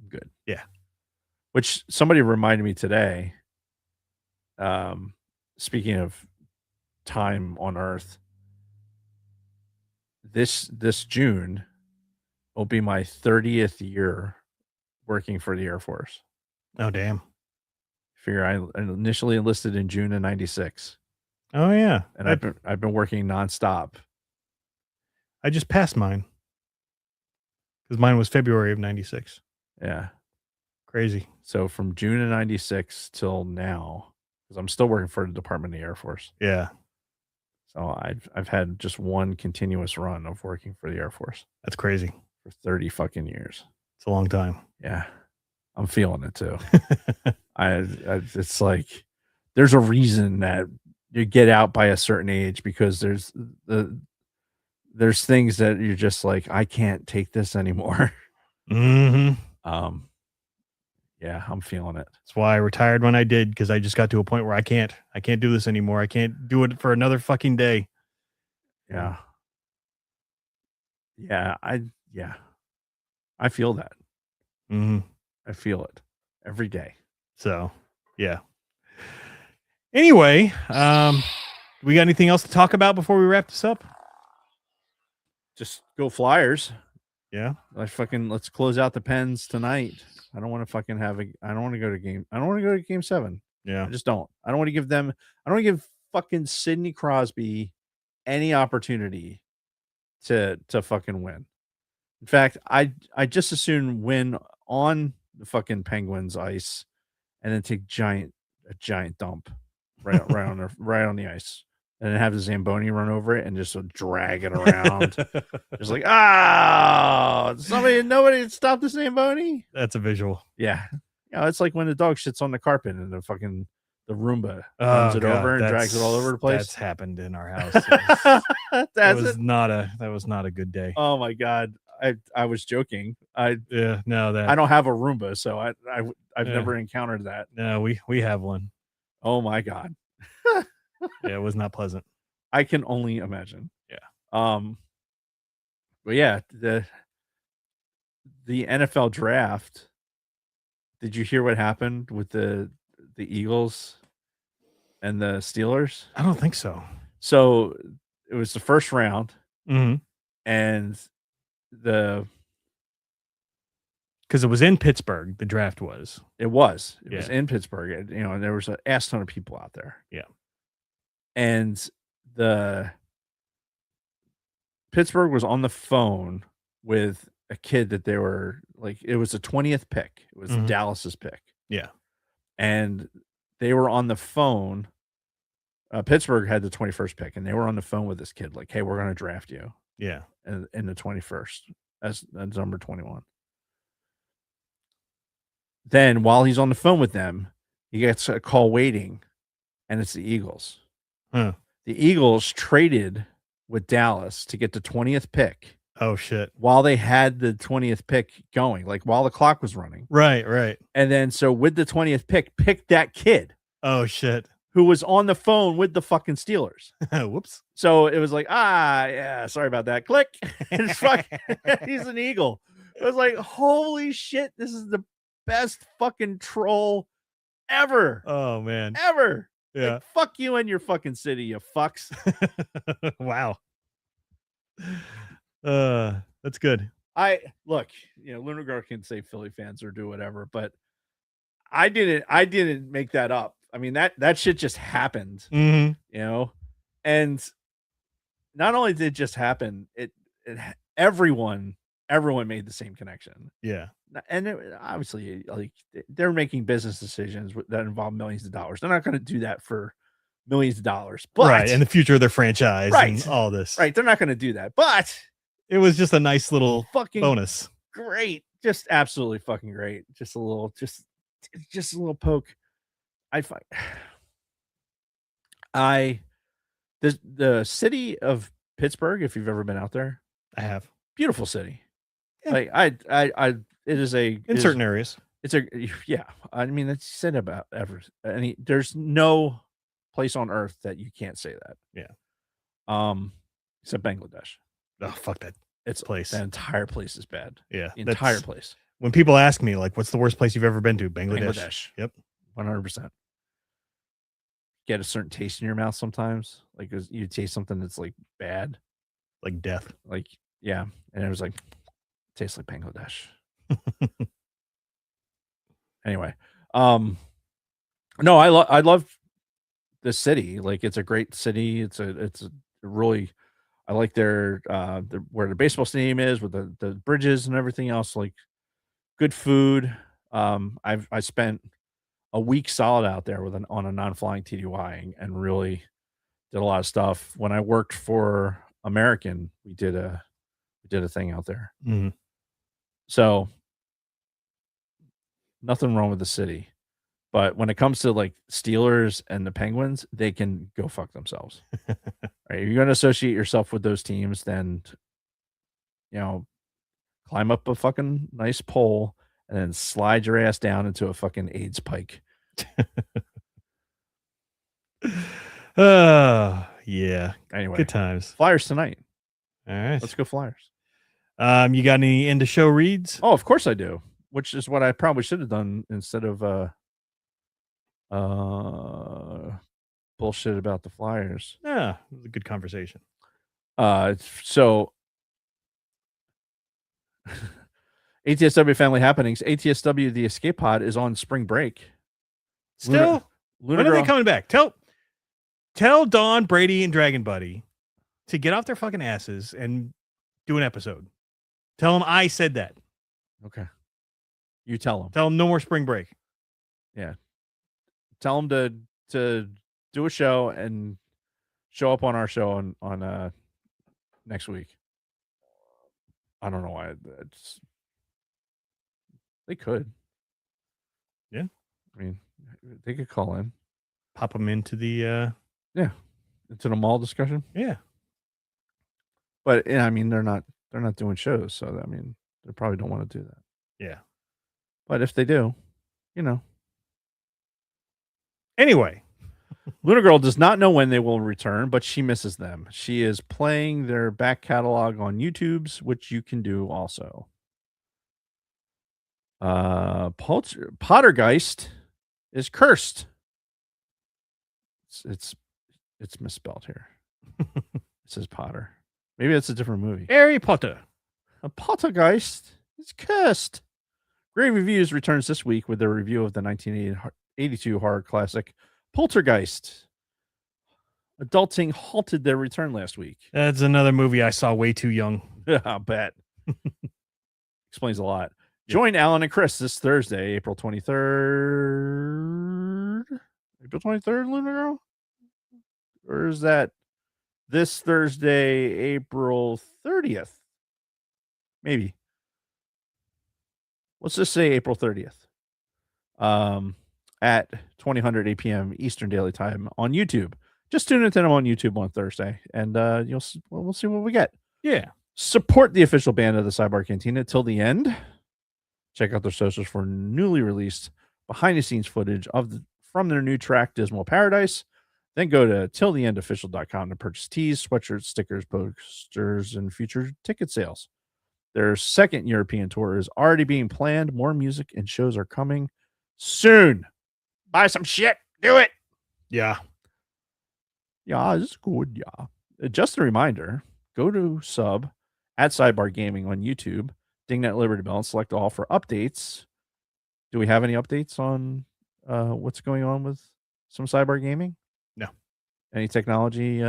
I'm good. Yeah. Which somebody reminded me today. Speaking of time on Earth, this June will be my 30th year working for the Air Force. Oh, damn. Figure I initially enlisted in June of '96. Oh yeah, and I've been working nonstop. I just passed mine because mine was February of '96. Yeah, crazy. So from June of '96 till now, because I'm still working for the Department of the Air Force. Yeah. So I've had just one continuous run of working for the Air Force. That's crazy. For 30 fucking years. It's a long time. Yeah, I'm feeling it too. It's like there's a reason that you get out by a certain age, because there's things that you're just like, I can't take this anymore. Mm-hmm. Yeah, I'm feeling it. That's why I retired when I did, because I just got to a point where I can't do this anymore. I can't do it for another fucking day. Yeah. I feel that. Mm-hmm. I feel it every day. So, yeah. Anyway, we got anything else to talk about before we wrap this up? Just go Flyers. Yeah. Let's close out the Pens tonight. I don't want to fucking I don't want to go to game 7. Yeah. I just don't. I don't want to give fucking Sidney Crosby any opportunity to fucking win. In fact, I just as soon win on the fucking Penguins ice and then take a giant dump right on the ice, and then have the Zamboni run over it and just drag it around. Just like, nobody stopped the Zamboni. That's a visual. Yeah. It's like when the dog shits on the carpet and the Roomba runs it over and drags it all over the place. That's happened in our house. That was not a good day. Oh my God. I was joking. I don't have a Roomba, so I've never encountered that. No, we have one. Oh my God. Yeah, it was not pleasant. I can only imagine. Yeah. But yeah, the NFL draft. Did you hear what happened with the Eagles and the Steelers? I don't think so. So it was the first round, mm-hmm. and the Because it was in Pittsburgh. The draft was. It was Yeah. in Pittsburgh. And there was an ass ton of people out there. Yeah. And the Pittsburgh was on the phone with a kid that they were like, it was the 20th pick. It was Mhm. Dallas's pick. Yeah. And they were on the phone. Pittsburgh had the 21st pick, and they were on the phone with this kid, like, hey, we're going to draft you Yeah. in the 21st as number 21. Then while he's on the phone with them, he gets a call waiting, and it's the Eagles. Huh. The Eagles traded with Dallas to get the 20th pick Oh shit. while they had the 20th pick going, like while the clock was running. Right. Right. And then so with the 20th pick, picked that kid Oh shit. who was on the phone with the fucking Steelers. Whoops. So it was like, yeah, sorry about that. Click. And it's fucking, he's an Eagle. It was like, holy shit, this is the best fucking troll ever. Oh man. Ever. Yeah. Like, fuck you and your fucking city, you fucks. Wow. That's good. Look, Lunar Girl can say Philly fans or do whatever, but I didn't make that up. I mean, that shit just happened, Mm-hmm. and not only did it just happen, everyone made the same connection. Yeah. And obviously, like, they're making business decisions that involve millions of dollars. They're not going to do that for millions of dollars, but right. And the future of their franchise and all this. right. They're not going to do that, but It was just a nice little fucking bonus. great. Just absolutely fucking great. Just a little poke. The city of Pittsburgh, if you've ever been out there, I have. beautiful city. Yeah. Like it is In certain areas. yeah. I mean, that's said about there's no place on earth that you can't say that. Yeah. Except Bangladesh. Oh, fuck that It's place. The entire place is bad. Yeah. The entire place. When people ask me, like, what's the worst place you've ever been to? Bangladesh. Yep. 100%. Get a certain taste in your mouth sometimes. Like, you taste something that's like bad. Like death. Like, yeah. And it was like, tastes like Bangladesh. Anyway. No, I love the city. Like, it's a great city. It's a really, I like their where the baseball stadium is with the bridges and everything else. Like, good food. I spent a week solid out there on a non-flying TDY and really did a lot of stuff. When I worked for American, we did a thing out there. Mm-hmm. So nothing wrong with the city, but when it comes to like Steelers and the Penguins, they can go fuck themselves. Right? If you're going to associate yourself with those teams, then climb up a fucking nice pole and then slide your ass down into a fucking AIDS pike. Yeah. Anyway, Good times. Flyers tonight. All right. Let's go Flyers. You got any end of show reads? Oh, of course I do. Which is what I probably should have done instead of bullshit about the Flyers. Yeah, it was a good conversation. So ATSW family happenings. ATSW the escape pod is on spring break. Still, Lunar when are Girl, they coming back? Tell Dawn, Brady, and Dragon Buddy to get off their fucking asses and do an episode. Tell them I said that. Okay. You tell them. Tell them no more spring break. Yeah. Tell them to do a show and show up on our show on next week. I don't know why. They could. Yeah. I mean, they could call in. Pop them into the Into the mall discussion. yeah. But I mean, they're not doing shows, so I mean, they probably don't want to do that. Yeah. But if they do, Anyway, Lunar Girl does not know when they will return, but she misses them. She is playing their back catalog on YouTube's, which you can do also. Pottergeist is cursed. It's misspelled here. It says Potter. Maybe it's a different movie. Harry Potter. A Pottergeist is cursed. Great Reviews returns this week with their review of the 1982 horror classic Poltergeist. Adulting halted their return last week. That's another movie I saw way too young. I'll bet. Explains a lot. Join Alan and Chris this Thursday, April 23rd. April 23rd, Lunar Girl? Or is that this Thursday, April 30th? Maybe. Let's just say April 30th. At 2000 8 p.m. Eastern Daylight Time on YouTube. Just tune into them on YouTube on Thursday, and we'll see what we get. Yeah. Support the official band of the Sidebar Cantina till the end. Check out their socials for newly released behind-the-scenes footage from their new track, Dismal Paradise. Then go to tilltheendofficial.com to purchase tees, sweatshirts, stickers, posters, and future ticket sales. Their second European tour is already being planned. More music and shows are coming soon. Buy some shit. Do it. Yeah. Yeah, it's good. Yeah. Just a reminder, go to sub at Sidebar Gaming on YouTube, ding that Liberty Bell, and select all for updates. Do we have any updates on what's going on with some Sidebar Gaming? No. Any technology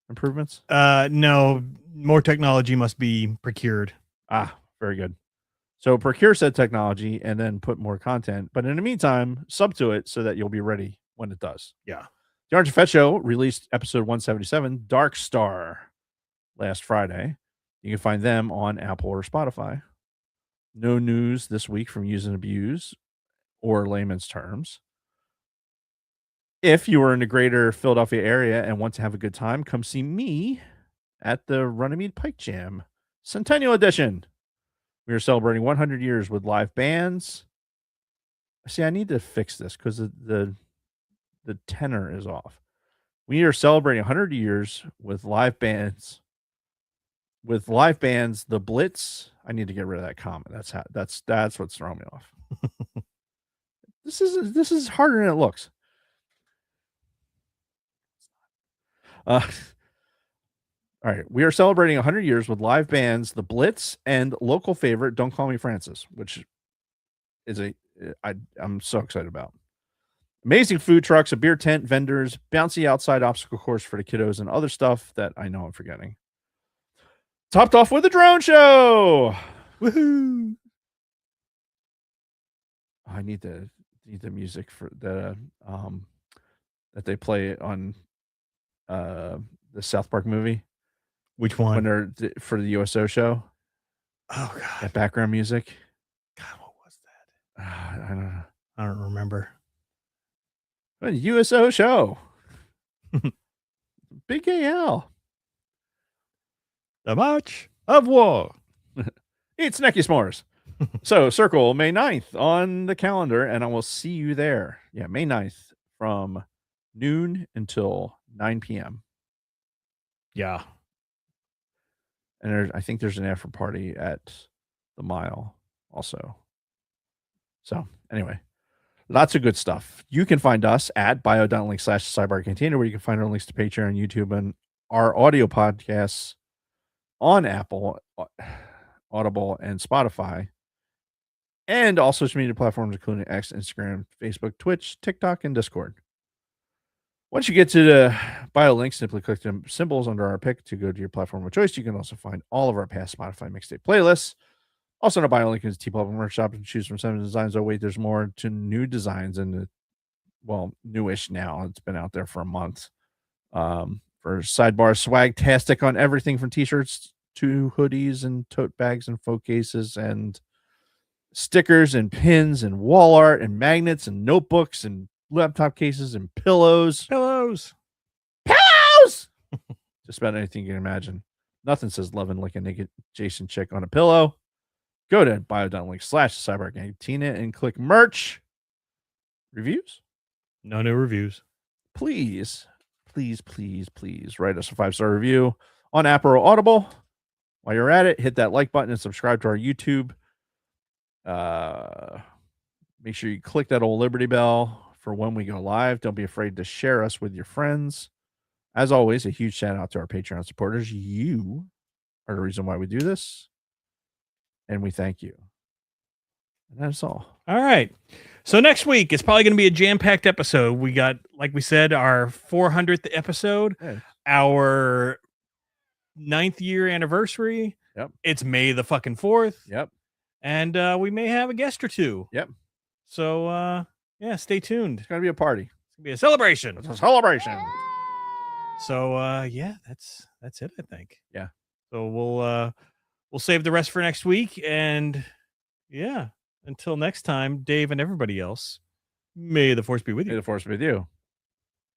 improvements? No. More technology must be procured. Ah, very good. So procure said technology and then put more content. But in the meantime, sub to it so that you'll be ready when it does. Yeah. The Orange and Fett Show released episode 177, Dark Star, last Friday. You can find them on Apple or Spotify. No news this week from Use and Abuse or layman's terms. If you are in the greater Philadelphia area and want to have a good time, come see me at the Runnymede Pike Jam Centennial Edition. We are celebrating 100 years with live bands. See, I need to fix this because the tenor is off. We are celebrating 100 years with live bands. With live bands, the Blitz. I need to get rid of that comment. That's what's throwing me off. This is harder than it looks. All right, we are celebrating 100 years with live bands, the Blitz, and local favorite, Don't Call Me Francis, which is I'm so excited about. Amazing food trucks, a beer tent, vendors, bouncy outside obstacle course for the kiddos, and other stuff that I know I'm forgetting. Topped off with a drone show. Woohoo! I need the music for the that they play on the South Park movie. Which one? When they're for the USO show. Oh God! That background music. God, what was that? I don't know. I don't remember. A USO show. Big AL. The March of War. Eat snacky s'mores. So circle May 9th on the calendar, and I will see you there. Yeah, May 9th from noon until 9 p.m. Yeah. And I think there's an after party at the Mile also. So anyway, lots of good stuff. You can find us at bio.link/sidebarcantina, where you can find our links to Patreon, YouTube, and our audio podcasts on Apple, Audible, and Spotify, and all social media platforms, including X, Instagram, Facebook, Twitch, TikTok, and Discord. Once you get to the bio link, simply click the symbols under our pick to go to your platform of choice. You can also find all of our past Spotify mixtape playlists. Also, on our bio link is T-Pub and Workshop to choose from 7 designs. Oh, wait, there's more to new designs and newish now. It's been out there for a month. For Sidebar swag-tastic on everything from t-shirts to hoodies and tote bags and phone cases and stickers and pins and wall art and magnets and notebooks and laptop cases and pillows. Just about anything you can imagine. Nothing says loving like a naked Jason chick on a pillow. Go to bio.link/cybercantina and click merch. Reviews? No new reviews. Please write us a 5-star review on Apple or Audible. While you're at it, hit that like button and subscribe to our YouTube. Make sure you click that old Liberty Bell for when we go live. Don't be afraid to share us with your friends. As always, a huge shout out to our Patreon supporters. You are the reason why we do this, and we thank you. And that's all. All right. So next week it's probably going to be a jam-packed episode. We got, like we said, our 400th episode, Yeah. our 9th year anniversary. Yep. It's May the fucking 4th. Yep. And we may have a guest or two. Yep. So yeah, stay tuned. It's gonna be a party. It's gonna be a celebration. It's a celebration. So yeah, that's it, I think. Yeah. So we'll save the rest for next week. And yeah, until next time, Dave and everybody else, may the force be with May you. the force be with you.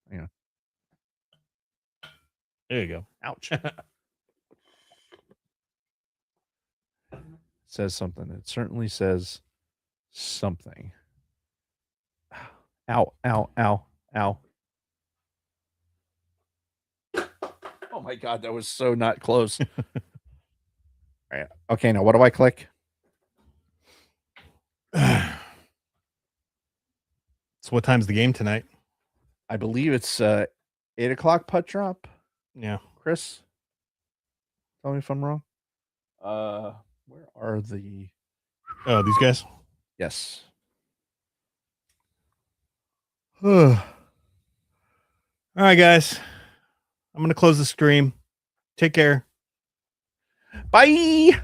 Hang on. There you go. Ouch. Says something. It certainly says something. Ow, ow, ow, ow. Oh my God, that was so not close. All right. Okay, now what do I click? So what time's the game tonight? I believe it's 8 o'clock putt drop. Yeah. Chris, tell me if I'm wrong. Where are the? Oh, these guys. Yes. All right, guys. I'm gonna close the stream. Take care. Bye.